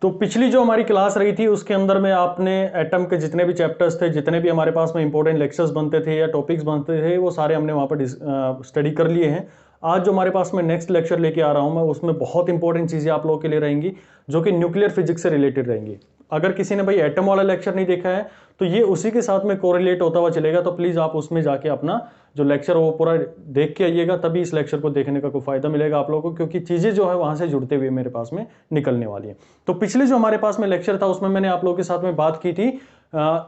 तो पिछली जो हमारी क्लास रही थी उसके अंदर में आपने एटम के जितने भी चैप्टर्स थे, जितने भी हमारे पास में इंपॉर्टेंट लेक्चर्स बनते थे या टॉपिक्स बनते थे, वो सारे हमने वहाँ पर स्टडी कर लिए हैं। आज जो हमारे पास में नेक्स्ट लेक्चर लेके आ रहा हूँ मैं, उसमें बहुत इंपॉर्टेंट चीज़ें आप लोगों के लिए रहेंगी जो कि न्यूक्लियर फिजिक्स से रिलेटेड रहेंगी। अगर किसी ने भाई एटम वाला लेक्चर नहीं देखा है तो ये उसी के साथ में कोरिलेट होता हुआ चलेगा, तो प्लीज़ आप उसमें जाके अपना जो लेक्चर वो पूरा देख के आइएगा, तभी इस लेक्चर को देखने का कोई फायदा मिलेगा आप लोगों को, क्योंकि चीज़ें जो है वहाँ से जुड़ते हुए मेरे पास में निकलने वाली है। तो पिछले जो हमारे पास में लेक्चर था उसमें मैंने आप लोगों के साथ में बात की थी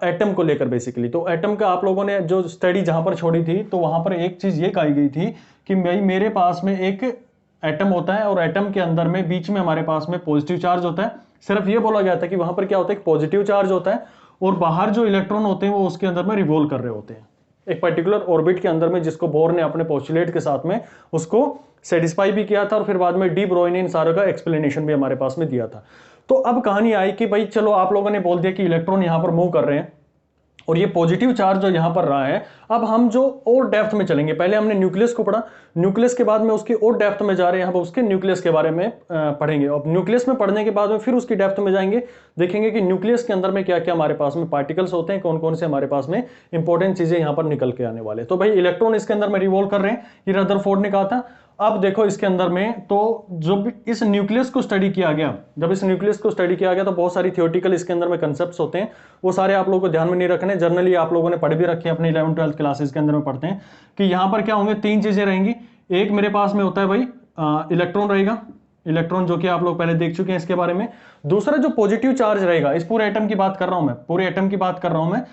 एटम को लेकर बेसिकली। तो एटम का आप लोगों ने जो स्टडी जहाँ पर छोड़ी थी, तो वहाँ पर एक चीज़ ये कही गई थी कि भाई मेरे पास में एक एटम होता है और एटम के अंदर में बीच में हमारे पास में पॉजिटिव चार्ज होता है। सिर्फ ये बोला गया था कि वहां पर क्या होता है, एक पॉजिटिव चार्ज होता है और बाहर जो इलेक्ट्रॉन होते हैं वो उसके अंदर में रिवॉल्व कर रहे होते हैं एक पर्टिकुलर ऑर्बिट के अंदर में, जिसको बोर ने अपने पोस्टुलेट के साथ में उसको सेटिस्फाई भी किया था और फिर बाद में डी ब्रोई ने इन सारों का एक्सप्लेनेशन भी हमारे पास में दिया था। तो अब कहानी आई कि भाई चलो आप लोगों ने बोल दिया कि इलेक्ट्रॉन यहां पर मूव कर रहे हैं और ये पॉजिटिव चार्ज जो यहां पर रहा है, अब हम जो और डेप्थ में चलेंगे। पहले हमने न्यूक्लियस को पढ़ा, न्यूक्लियस के बाद में उसकी और डेप्थ में जा रहे हैं, हम उसके न्यूक्लियस के बारे में पढ़ेंगे। अब न्यूक्लियस में पढ़ने के बाद में फिर उसकी डेप्थ में जाएंगे, देखेंगे कि न्यूक्लियस के अंदर में क्या क्या हमारे पास में पार्टिकल्स होते हैं, कौन कौन से हमारे पास में इंपॉर्टेंट चीजें यहां पर निकल के आने वाले। तो भाई इलेक्ट्रॉन इसके अंदर में रिवॉल्व कर रहे हैं, ये रदरफोर्ड ने कहा था। अब देखो इसके अंदर में तो जब इस न्यूक्लियस को स्टडी किया गया, तो बहुत सारी थियोरेटिकल इसके अंदर में कंसेप्ट्स होते हैं, वो सारे आप लोगों को ध्यान में नहीं रखने। जनरली आप लोगों ने पढ़ भी रखे हैं, अपने 11th-12th क्लासेस के अंदर में पढ़ते हैं कि यहां पर क्या होंगे, तीन चीजें रहेंगी। एक मेरे पास में होता है भाई इलेक्ट्रॉन रहेगा, इलेक्ट्रॉन जो कि आप लोग पहले देख चुके हैं इसके बारे में। दूसरा जो पॉजिटिव चार्ज रहेगा, इस पूरे एटम की बात कर रहा हूं मैं, पूरे एटम की बात कर रहा हूं मैं,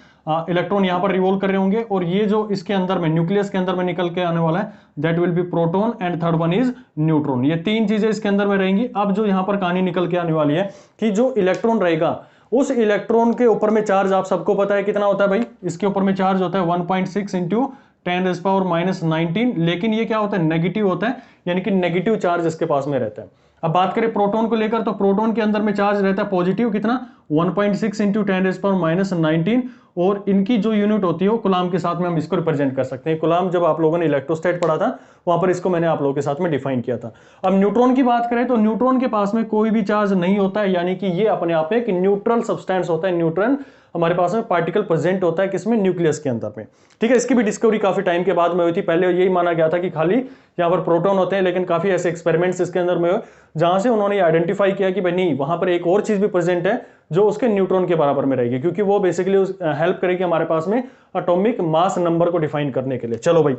इलेक्ट्रॉन यहां पर रिवॉल्व कर रहे होंगे और ये जो इसके अंदर में न्यूक्लियस के अंदर में निकल के आने वाला है, that will B proton and third one is neutron. ये तीन चीजें इसके अंदर में रहेंगी। अब जो यहां पर कहानी निकल के आने वाली है कि जो इलेक्ट्रॉन रहेगा, उस इलेक्ट्रॉन के ऊपर में चार्ज आप सबको पता है कितना होता है भाई, इसके ऊपर में चार्ज होता है 1.6 इंटू 10⁻⁻19, लेकिन ये क्या होता है, नेगेटिव होता है, यानी कि नेगेटिव चार्ज इसके पास में रहता है। अब बात करें प्रोटॉन को लेकर, तो प्रोटॉन के अंदर में चार्ज रहता है पॉजिटिव, कितना 1.6 इंटू 10⁻⁻19, और इनकी जो यूनिट होती है वो कुलाम के साथ में हम इसको रिप्रेजेंट कर सकते हैं। कुलाम जब आप लोगों ने इलेक्ट्रोस्टैट पढ़ा था वहां पर इसको मैंने आप लोगों के साथ में डिफाइन किया था। अब न्यूट्रॉन की बात करें तो न्यूट्रॉन के पास में कोई भी चार्ज नहीं होता है, यानी कि ये अपने आप में एक न्यूट्रल सब्सटेंस होता है। न्यूट्रॉन हमारे पास में पार्टिकल प्रेजेंट होता है किसमें, न्यूक्लियस के अंदर में। ठीक है, इसकी भी डिस्कवरी काफी टाइम के बाद में हुई थी। पहले यही माना गया था कि खाली यहाँ पर प्रोटॉन होते हैं, लेकिन काफी ऐसे एक्सपेरिमेंट्स इसके अंदर में हुए जहां से उन्होंने आइडेंटिफाई किया कि भाई नहीं, वहां पर एक और चीज भी प्रेजेंट है जो उसके न्यूट्रॉन के बराबर में रहेगी, क्योंकि वो बेसिकली हेल्प करेगी हमारे पास में एटॉमिक मास नंबर को डिफाइन करने के लिए। चलो भाई,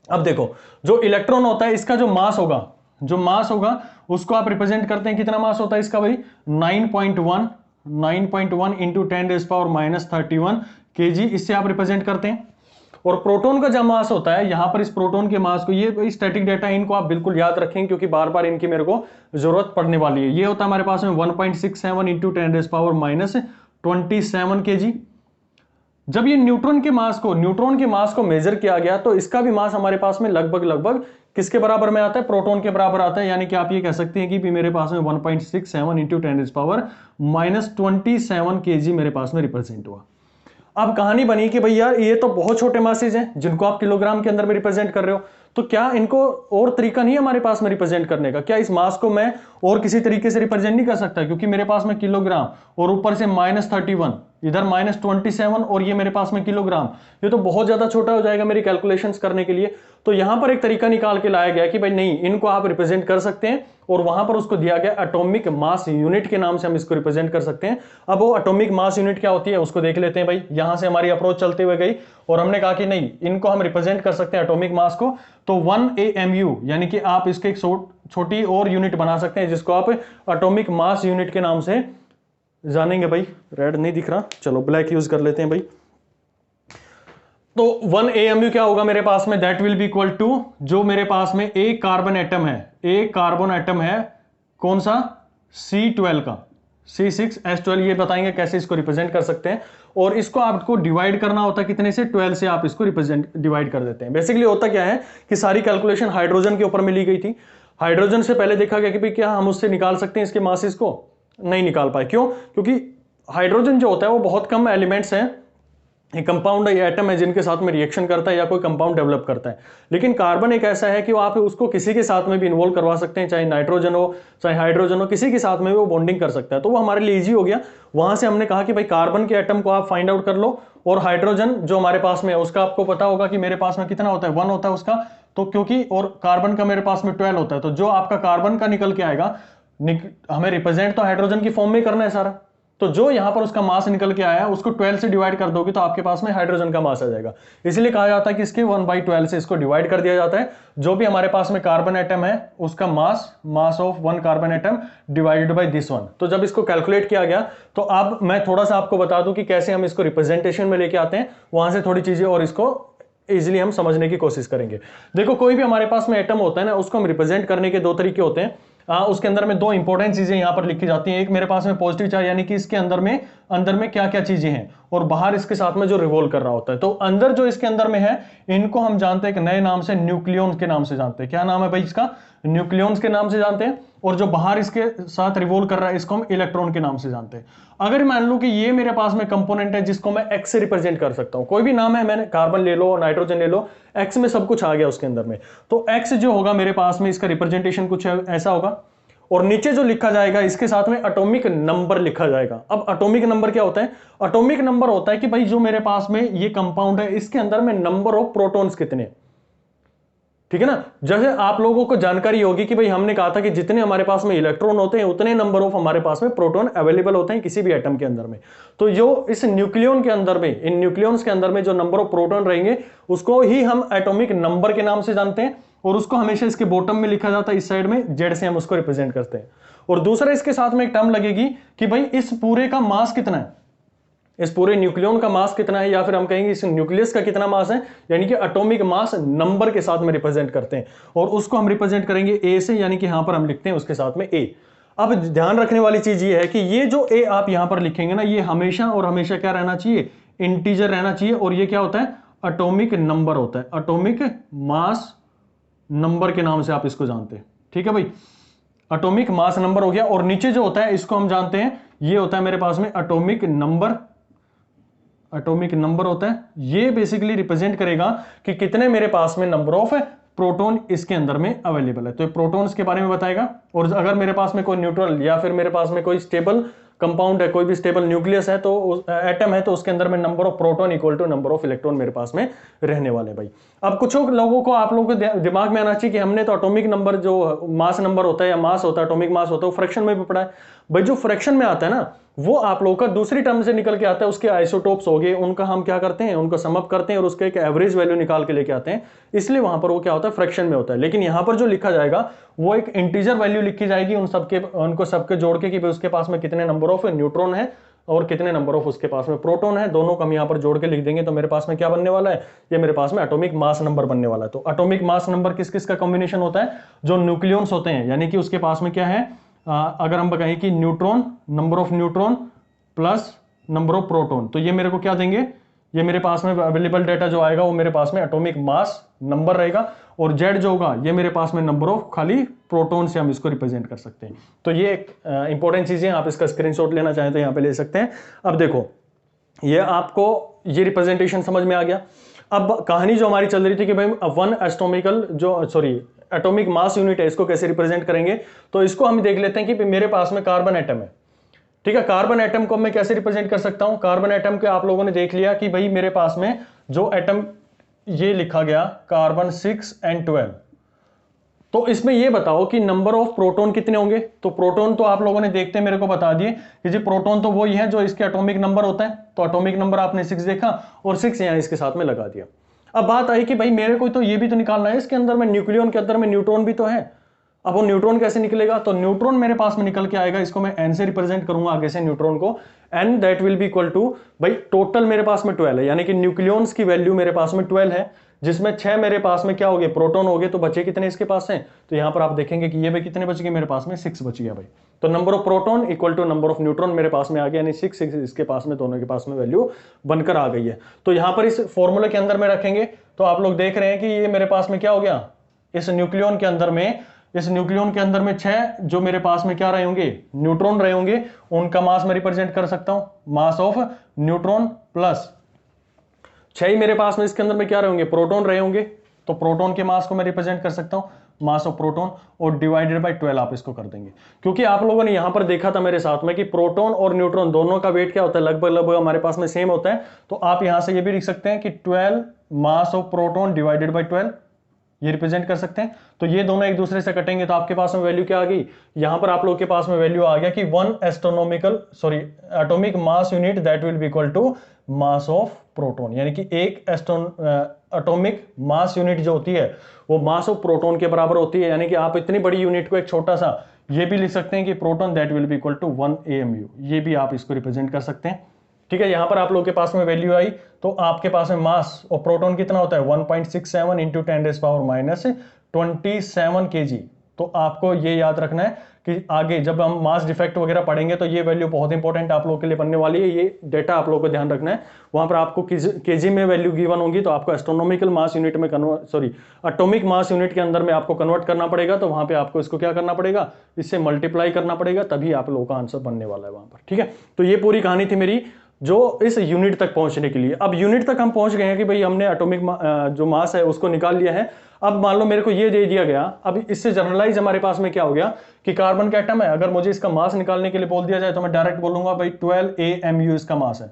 अब देखो जो इलेक्ट्रॉन होता है इसका जो मास होगा उसको आप रिप्रेजेंट करते हैं, कितना मास होता है इसका भाई, 9.1 इंटू 10⁻31 kg, इससे आप रिप्रेजेंट करते हैं। और प्रोटॉन का जो मास होता है, यहां पर इस प्रोटॉन के मास को, ये स्टैटिक डाटा इनको आप बिल्कुल याद रखेंगे क्योंकि बार बार इनकी मेरे को जरूरत पड़ने वाली है। ये होता है हमारे पास में 1.67 इंटू 10⁻⁻27 kg। जब ये न्यूट्रॉन के मास को मेजर किया गया तो इसका भी मास हमारे पास में लगभग किसके बराबर में आता है, प्रोटॉन के बराबर आता है। यानी कि आप ये कह सकते हैं कि भी मेरे पास में 1.67 इंटू 10⁻⁻27 kg मेरे पास में रिप्रेजेंट हुआ। अब कहानी बनी कि भाई यार ये तो बहुत छोटे मासेज हैं जिनको आप किलोग्राम के अंदर में रिप्रेजेंट कर रहे हो, तो क्या इनको और तरीका नहीं है हमारे पास में रिप्रेजेंट करने का? क्या इस मास को मैं और किसी तरीके से रिप्रेजेंट नहीं कर सकता? क्योंकि मेरे पास में किलोग्राम और ऊपर से -31, इधर -27 और ये मेरे पास में किलोग्राम, ये तो बहुत ज्यादा छोटा हो जाएगा मेरी कैलकुलेशंस करने के लिए। तो यहां पर एक तरीका निकाल के लाया गया कि भाई नहीं, इनको आप रिप्रेजेंट कर सकते हैं और वहां पर उसको दिया गया एटॉमिक मास यूनिट के नाम से हम इसको रिप्रेजेंट कर सकते हैं। अब वो एटॉमिक मास यूनिट क्या होती है उसको देख लेते हैं भाई। यहां से हमारी अप्रोच चलते हुए गई और हमने कहा कि नहीं, इनको हम रिप्रेजेंट कर सकते हैं एटॉमिक मास को, तो 1 AMU, यानी कि आप इसके एक छोटी और यूनिट बना सकते हैं जिसको आप एटॉमिक मास यूनिट के नाम से जानेंगे। भाई रेड नहीं दिख रहा, चलो ब्लैक यूज कर लेते हैं भाई। तो 1 AMU क्या होगा मेरे पास में, that will be equal to, जो मेरे पास में एक कार्बन एटम है, कौन सा, C12 का, C6H12, ये बताएंगे कैसे इसको रिप्रेजेंट कर सकते हैं। और इसको आपको डिवाइड करना होता है कितने से, 12 से आप इसको रिप्रेजेंट डिवाइड कर देते हैं। बेसिकली होता क्या है कि सारी कैलकुलेशन हाइड्रोजन के ऊपर में ली गई थी। हाइड्रोजन से पहले देखा गया कि भाई क्या हम उससे निकाल सकते हैं इसके मासेस को, नहीं निकाल पाए। क्यों? क्योंकि हाइड्रोजन जो होता है वो बहुत कम एलिमेंट्स हैं कंपाउंड है, ये एटम है जिनके साथ में रिएक्शन करता है या कोई कंपाउंड डेवलप करता है। लेकिन कार्बन एक ऐसा है कि वो आप उसको किसी के साथ में भी इन्वॉल्व करवा सकते हैं, चाहे नाइट्रोजन हो चाहे हाइड्रोजन हो, किसी के साथ में वो बॉन्डिंग कर सकता है। तो वो हमारे लिए इजी हो गया। वहां से हमने कहा कि भाई कार्बन के एटम को आप फाइंड आउट कर लो, और हाइड्रोजन जो हमारे पास में है उसका आपको पता होगा कि मेरे पास में कितना होता है, 1 होता है उसका, तो क्योंकि और कार्बन का मेरे पास में 12 होता है, तो जो आपका कार्बन का निकल के आएगा, हमें रिप्रेजेंट तो हाइड्रोजन की फॉर्म में करना है सारा, तो जो यहां पर उसका मास निकल के आया है उसको 12 से डिवाइड कर दोगे तो आपके पास में हाइड्रोजन का मास आ जाएगा। इसलिए कहा जाता है कि इसके 1/12 से इसको डिवाइड कर दिया जाता है। जो भी हमारे पास में कार्बन एटम है उसका mass of 1 carbon atom divided by this one. तो जब इसको कैलकुलेट किया गया, तो अब मैं थोड़ा सा आपको बता दूं कि कैसे हम इसको रिप्रेजेंटेशन में लेके आते हैं, वहां से थोड़ी चीजें और इसको इजीली हम समझने की कोशिश करेंगे। देखो, कोई भी हमारे पास में एटम होता है ना, उसको हम रिप्रेजेंट करने के 2 तरीके होते हैं। उसके अंदर में 2 इंपॉर्टेंट चीजें यहां पर लिखी जाती हैं। एक मेरे पास में पॉजिटिव चार्ज, यानी कि इसके अंदर में क्या क्या चीजें हैं, और बाहर इसके साथ में जो रिवॉल्व कर रहा होता है। तो अंदर जो इसके अंदर में है, इनको हम जानते हैं एक नए नाम से, न्यूक्लियॉन्स के नाम से जानते हैं। क्या नाम है भाई इसका? न्यूक्लियॉन्स के नाम से जानते हैं। और जो बाहर इसके साथ रिवॉल्व कर रहा है, इसको हम इलेक्ट्रॉन के नाम से जानते हैं। अगर मान लो कि ये मेरे पास में कंपोनेंट है जिसको मैं एक्स से रिप्रेजेंट कर सकता हूं, कोई भी नाम है, मैंने कार्बन ले लो, नाइट्रोजन ले लो, एक्स में सब कुछ आ गया उसके अंदर में, तो एक्स जो होगा मेरे पास में, इसका रिप्रेजेंटेशन कुछ ऐसा होगा। और नीचे जो लिखा जाएगा इसके साथ में एटॉमिक नंबर लिखा जाएगा। अब एटॉमिक नंबर क्या होता है? एटॉमिक नंबर होता है कि भाई जो मेरे पास में ये कंपाउंड है, इसके अंदर में नंबर ऑफ प्रोटॉन्स कितने, ठीक है ना। जैसे आप लोगों को जानकारी होगी कि भाई हमने कहा था कि जितने हमारे पास में इलेक्ट्रॉन होते हैं उतने नंबर ऑफ हमारे पास में प्रोटॉन अवेलेबल होते हैं किसी भी एटम के अंदर में। तो जो इस न्यूक्लियन के अंदर में, इन न्यूक्लियंस के अंदर में जो नंबर ऑफ प्रोटॉन रहेंगे उसको ही हम एटॉमिक नंबर के नाम से जानते हैं, और उसको हमेशा इसके बॉटम में लिखा जाता है, इस साइड में जेड से हम उसको रिप्रेजेंट करते हैं। और दूसरा इसके साथ में एक टर्म लगेगी कि भाई इस पूरे का मास कितना है, इस पूरे न्यूक्लियन का मास कितना है, या फिर हम कहेंगे इस न्यूक्लियस का कितना मास है, यानी कि एटॉमिक मास नंबर के साथ में रिप्रेजेंट करते हैं। और उसको हम रिप्रेजेंट करेंगे ए से, यानी कि यहां पर हम लिखते हैं उसके साथ में ए। अब ध्यान रखने वाली चीज ये है कि ये जो ए आप यहां पर लिखेंगे ना, ये हमेशा और हमेशा क्या रहना चाहिए? इंटीजर रहना चाहिए। और ये क्या होता है? एटॉमिक नंबर होता है, एटॉमिक मास नंबर के नाम से आप इसको जानते हैं, ठीक है भाई। एटॉमिक मास नंबर हो गया। और नीचे जो होता है इसको हम जानते हैं, ये होता है मेरे पास में एटॉमिक नंबर। एटॉमिक नंबर होता है, ये बेसिकली रिप्रेजेंट करेगा कि कितने मेरे पास में नंबर ऑफ प्रोटॉन इसके अंदर में अवेलेबल है। तो प्रोटॉन्स के बारे में बताएगा। और अगर मेरे पास में कोई न्यूट्रल या फिर मेरे पास में कोई स्टेबल कंपाउंड है, कोई भी स्टेबल न्यूक्लियस है, तो एटम है, तो उसके अंदर में number of proton equal to number of electron मेरे पास में रहने वाले भाई। अब कुछ लोगों को, आप लोगों के दिमाग में आना चाहिए कि हमने तो एटॉमिक नंबर, जो मास नंबर होता है या मास होता है, एटॉमिक मास होता है, वो फ्रैक्शन में भी पढ़ा है भाई। जो फ्रैक्शन में आता है ना, वो आप लोगों का दूसरी टर्म से निकल के आता है, उसके आइसोटोप्स हो गए, उनका हम क्या करते हैं, उनको सम अप करते हैं और उसके एक एवरेज वैल्यू निकाल के लेके आते हैं। इसलिए वहां पर वो क्या होता है, फ्रैक्शन में होता है। लेकिन यहां पर जो लिखा जाएगा वो एक इंटीजर वैल्यू लिखी जाएगी उनको सबके जोड़ के, कि भाई उसके पास में कितने नंबर ऑफ न्यूट्रॉन है और कितने नंबर ऑफ उसके पास में प्रोटॉन है, दोनों को हम यहां पर जोड़ के लिख देंगे। तो मेरे पास में क्या बनने वाला है? ये मेरे पास में एटॉमिक मास नंबर बनने वाला है। तो एटॉमिक मास नंबर किस किस का कॉम्बिनेशन होता है? जो न्यूक्लियॉन्स होते हैं, यानी कि उसके पास में क्या है, अगर हम कहें कि neutron, number of neutron plus number of proton, तो ये मेरे को क्या देंगे? ये मेरे पास में अवेलेबल डेटा जो आएगा वो मेरे पास में एटॉमिक मास नंबर रहेगा। और जेड जो होगा ये मेरे पास में नंबर ऑफ खाली प्रोटॉन से हम इसको रिप्रेजेंट कर सकते हैं। तो ये एक इंपॉर्टेंट चीजें, आप इसका स्क्रीनशॉट लेना चाहें तो यहां पे ले सकते हैं। अब देखो, ये आपको ये रिप्रेजेंटेशन समझ में आ गया। अब कहानी जो हमारी चल रही थी कि भाई वन एस्ट्रोमिकल एटॉमिक मास यूनिट है, इसको कैसे रिप्रेजेंट करेंगे। तो इसको हम देख लेते हैं कि मेरे पास में कार्बन एटम है, ठीक है। कार्बन एटम को मैं कैसे रिप्रेजेंट कर सकता हूं? कार्बन एटम के आप लोगों ने देख लिया कि भाई मेरे पास में जो एटम ये लिखा गया कार्बन 6 and 12, तो इसमें ये बताओ कि नंबर ऑफ प्रोटॉन कितने होंगे। तो प्रोटॉन तो आप लोगों ने देखते मेरे को बता दिए कि जी प्रोटॉन तो वही है जो इसके एटॉमिक नंबर होता है। तो एटॉमिक नंबर आपने 6 देखा और 6 यहां इसके साथ में लगा दिया। अब बात आई कि भाई मेरे को तो ये भी तो निकालना है, इसके अंदर में न्यूक्लियन के अंदर में न्यूट्रॉन भी तो है। अब वो न्यूट्रॉन कैसे निकलेगा? तो न्यूट्रॉन मेरे पास में निकल के आएगा, इसको मैं n से रिप्रेजेंट करूंगा आगे से न्यूट्रॉन को, n that will be equal to, भाई टोटल मेरे पास में 12 है, यानी कि न्यूक्लियॉन्स की वैल्यू मेरे पास में 12 है, जिसमें 6 मेरे पास में क्या हो गए, प्रोटॉन हो गए। तो बचे कितने इसके पास हैं? तो यहां पर आप देखेंगे कि ये भी कितने बच गए, मेरे पास में 6 बच गया भाई। तो number of proton equal to number of neutron मेरे पास में आ गया, यानी 6 इसके पास में, दोनों के पास में वैल्यू बनकर आ गई है। तो यहां पर इस फॉर्मूले के अंदर में रखेंगे तो आप लोग देख रहे हैं कि ये मेरे पास में क्या हो गया, इस न्यूक्लियन के अंदर में, इस न्यूक्लियन के अंदर में 6 जो मेरे पास में क्या रहे होंगे, न्यूट्रॉन रहे होंगे, उनका मास मैं रिप्रेजेंट कर सकता हूं, मास ऑफ न्यूट्रॉन प्लस 6 ही मेरे पास में इसके अंदर में क्या रहेंगे, प्रोटॉन रहे होंगे, तो प्रोटॉन के मास को मैं रिप्रेजेंट कर सकता हूं, मास ऑफ प्रोटॉन, और डिवाइडेड बाय 12 आप इसको कर देंगे। क्योंकि आप लोगों ने यहां पर देखा था मेरे साथ में कि प्रोटॉन और न्यूट्रॉन दोनों का वेट क्या होता है, लगभग लगभग हमारे पास में सेम होता है। तो आप यहां से ये भी लिख सकते हैं कि 12 मास ऑफ प्रोटॉन डिवाइडेड बाय 12, ये रिप्रेजेंट कर सकते हैं। तो ये दोनों एक दूसरे से कटेंगे तो आपके पास में वैल्यू क्या आ गई, यहां पर आप लोग के पास में वैल्यू आ गया कि 1 atomic mass unit that will be equal to mass of proton, यानी कि एक एटॉमिक मास यूनिट जो होती है वो मास ऑफ प्रोटॉन के बराबर होती है। यानी कि आप इतनी बड़ी यूनिट को एक छोटा सा ये भी लिख सकते हैं कि proton that will be equal to 1 AMU, ये भी आप इसको रिप्रेजेंट कर सकते हैं। ठीक है, यहां पर आप लोग के पास में वैल्यू आई, तो आपके पास में मास और प्रोटॉन कितना होता है 1.67 इंटू 10⁻⁻27 kg। तो आपको ये याद रखना है कि आगे जब हम मास डिफेक्ट वगैरह पढ़ेंगे तो ये वैल्यू बहुत इंपॉर्टेंट आप लोग के लिए बनने वाली है, ये डेटा आप लोग को ध्यान रखना है। वहां पर आपको केजी में वैल्यू गिवन होगी तो आपको एस्ट्रोनॉमिकल मास यूनिट में एटॉमिक मास यूनिट के अंदर में आपको कन्वर्ट करना पड़ेगा। तो वहां पे आपको इसको क्या करना पड़ेगा, इससे मल्टीप्लाई करना पड़ेगा, तभी आप लोगों का आंसर बनने वाला है वहां पर। ठीक है, तो ये पूरी कहानी थी मेरी जो इस यूनिट तक पहुंचने के लिए। अब यूनिट तक हम पहुंच गए हैं कि भाई हमने एटॉमिक जो मास है उसको निकाल लिया है। अब मान लो मेरे को ये दे दिया गया, अब इससे जनरलाइज हमारे पास में क्या हो गया कि कार्बन का एटम है, अगर मुझे इसका मास निकालने के लिए बोल दिया जाए तो मैं डायरेक्ट बोलूंगा भाई 12 AMU इसका मास है।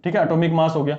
ठीक है, एटॉमिक मास हो गया।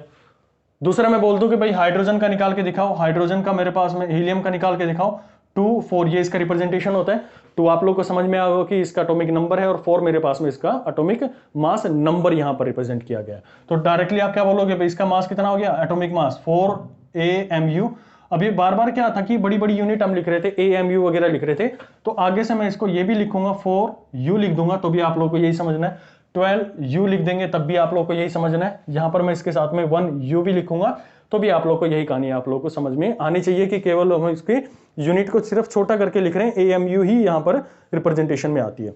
दूसरा मैं बोल दूं कि भाई हाइड्रोजन का निकाल के दिखाओ, हाइड्रोजन का मेरे पास में, हीलियम का निकाल के दिखाओ, 2 4 ये इसका रिप्रेजेंटेशन होता है। 2 आप लोग को समझ में आएगा कि इसका एटॉमिक नंबर है, और 4 मेरे पास में इसका एटॉमिक मास नंबर यहां पर रिप्रेजेंट किया गया। तो डायरेक्टली आप क्या बोलोगे भाई इसका मास कितना हो गया, एटॉमिक मास 4 AMU। अब ये बार बार क्या था कि बड़ी बड़ी यूनिट हम लिख रहे थे, AMU वगैरह लिख रहे थे, तो आगे से मैं इसको ये भी लिखूंगा 4U लिख दूंगा तो भी आप लोग को यही समझना है, 12U लिख देंगे तब भी आप लोग को यही समझना है। यहां पर मैं इसके साथ में 1U भी लिखूंगा तो भी आप लोग को यही कहानी आप लोग को समझ में आनी चाहिए कि केवल हम इसके यूनिट को सिर्फ छोटा करके लिख रहे हैं, AMU ही यहां पर रिप्रेजेंटेशन में आती है।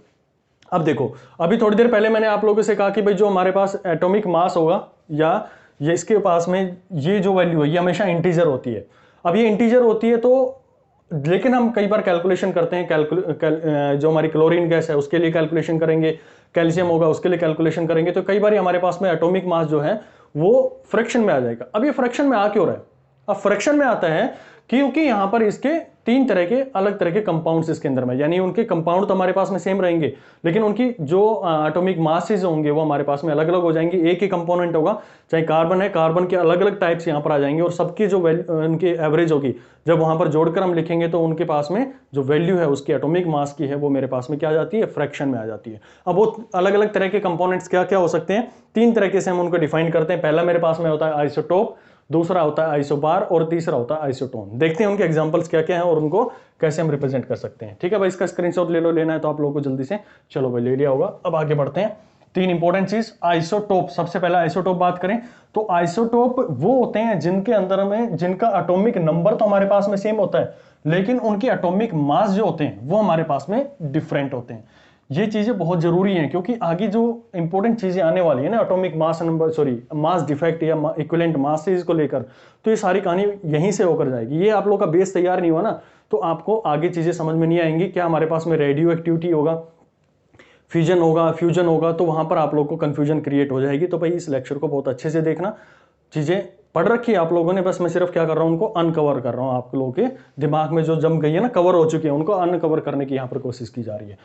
अब देखो, अभी थोड़ी देर पहले मैंने आप लोगों से कहा कि भाई जो हमारे पास एटॉमिक मास होगा या ये इसके पास में ये जो वैल्यू है ये हमेशा इंटीजर होती है। अब ये इंटीजर होती है तो लेकिन हम कई बार कैलकुलेशन करते हैं, जो हमारी क्लोरीन गैस है उसके लिए कैलकुलेशन करेंगे, कैल्शियम होगा उसके लिए कैलकुलेशन करेंगे, तो कई बार हमारे पास में एटॉमिक मास जो है वो फ्रैक्शन में आ जाएगा। अब ये फ्रैक्शन में आ क्यों रहा है, अब फ्रैक्शन में आता है क्योंकि यहां पर इसके 3 तरह के अलग तरह के कंपाउंड्स इसके अंदर में, यानी उनके कंपाउंड तो हमारे पास में सेम रहेंगे लेकिन उनकी जो एटॉमिक मासेस होंगे वो हमारे पास में अलग अलग हो जाएंगे। एक ही कंपोनेंट होगा, चाहे कार्बन है, कार्बन के अलग अलग टाइप्स यहां पर आ जाएंगे और सबकी जो उनकी एवरेज होगी जब वहां पर जोड़कर हम लिखेंगे तो उनके पास में जो वैल्यू है उसकी एटॉमिक मास की है वो मेरे पास में क्या आ जाती है, फ्रैक्शन में आ जाती है। अब वो अलग अलग तरह के कंपोनेंट्स क्या क्या हो सकते हैं, 3 तरीके से हम उनको डिफाइन करते हैं। पहला मेरे पास में होता है आइसोटोप, दूसरा होता है आइसोबार और तीसरा होता है आइसोटोन। देखते हैं उनके एग्जांपल्स क्या क्या हैं और उनको कैसे हम रिप्रेजेंट कर सकते हैं। ठीक है भाई, इसका स्क्रीनशॉट ले लो, लेना है तो आप लोगों को जल्दी से। चलो भाई, ले लिया होगा। अब आगे बढ़ते हैं। 3 इंपॉर्टेंट चीज, आइसोटोप। सबसे पहला आइसोटोप बात करें तो आइसोटोप वो होते हैं जिनके अंदर में जिनका एटॉमिक नंबर तो हमारे पास में सेम होता है लेकिन उनके एटॉमिक मास जो होते हैं वो हमारे पास में डिफरेंट होते हैं। ये चीजें बहुत जरूरी हैं क्योंकि आगे जो इंपॉर्टेंट चीजें आने वाली है ना, atomic mass number mass defect या इक्विवेलेंट मासेस को लेकर, तो ये सारी कहानी यहीं से होकर जाएगी। ये आप लोग का बेस तैयार नहीं हुआ ना तो आपको आगे चीजें समझ में नहीं आएंगी। क्या हमारे पास में रेडियो एक्टिविटी होगा, फ्यूजन होगा, फ्यूजन होगा, तो वहां पर आप लोग को कंफ्यूजन क्रिएट हो जाएगी। तो भाई इस लेक्चर को बहुत अच्छे से देखना, चीजें पढ़ रखी है आप लोगों ने, बस मैं सिर्फ क्या कर रहा हूं, उनको अनकवर कर रहा हूं। आप लोगों के दिमाग में जो जम गई है ना, कवर हो चुकी है, उनको अनकवर करने की यहां पर कोशिश की जा रही है।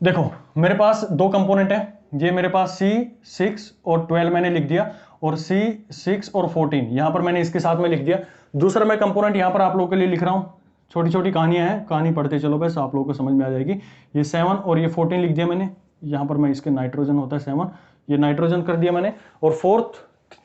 देखो मेरे पास 2 कंपोनेंट है, ये मेरे पास C6 और 12 मैंने लिख दिया और C6 और 14 यहां पर मैंने इसके साथ में लिख दिया। दूसरा मैं कंपोनेंट यहां पर आप लोगों के लिए लिख रहा हूं, छोटी छोटी कहानियां हैं, कहानी पढ़ते चलो बस, आप लोगों को समझ में आ जाएगी। ये 7 और ये 14 लिख दिया मैंने, यहां पर मैं इसके नाइट्रोजन होता है 7, ये नाइट्रोजन कर दिया मैंने। और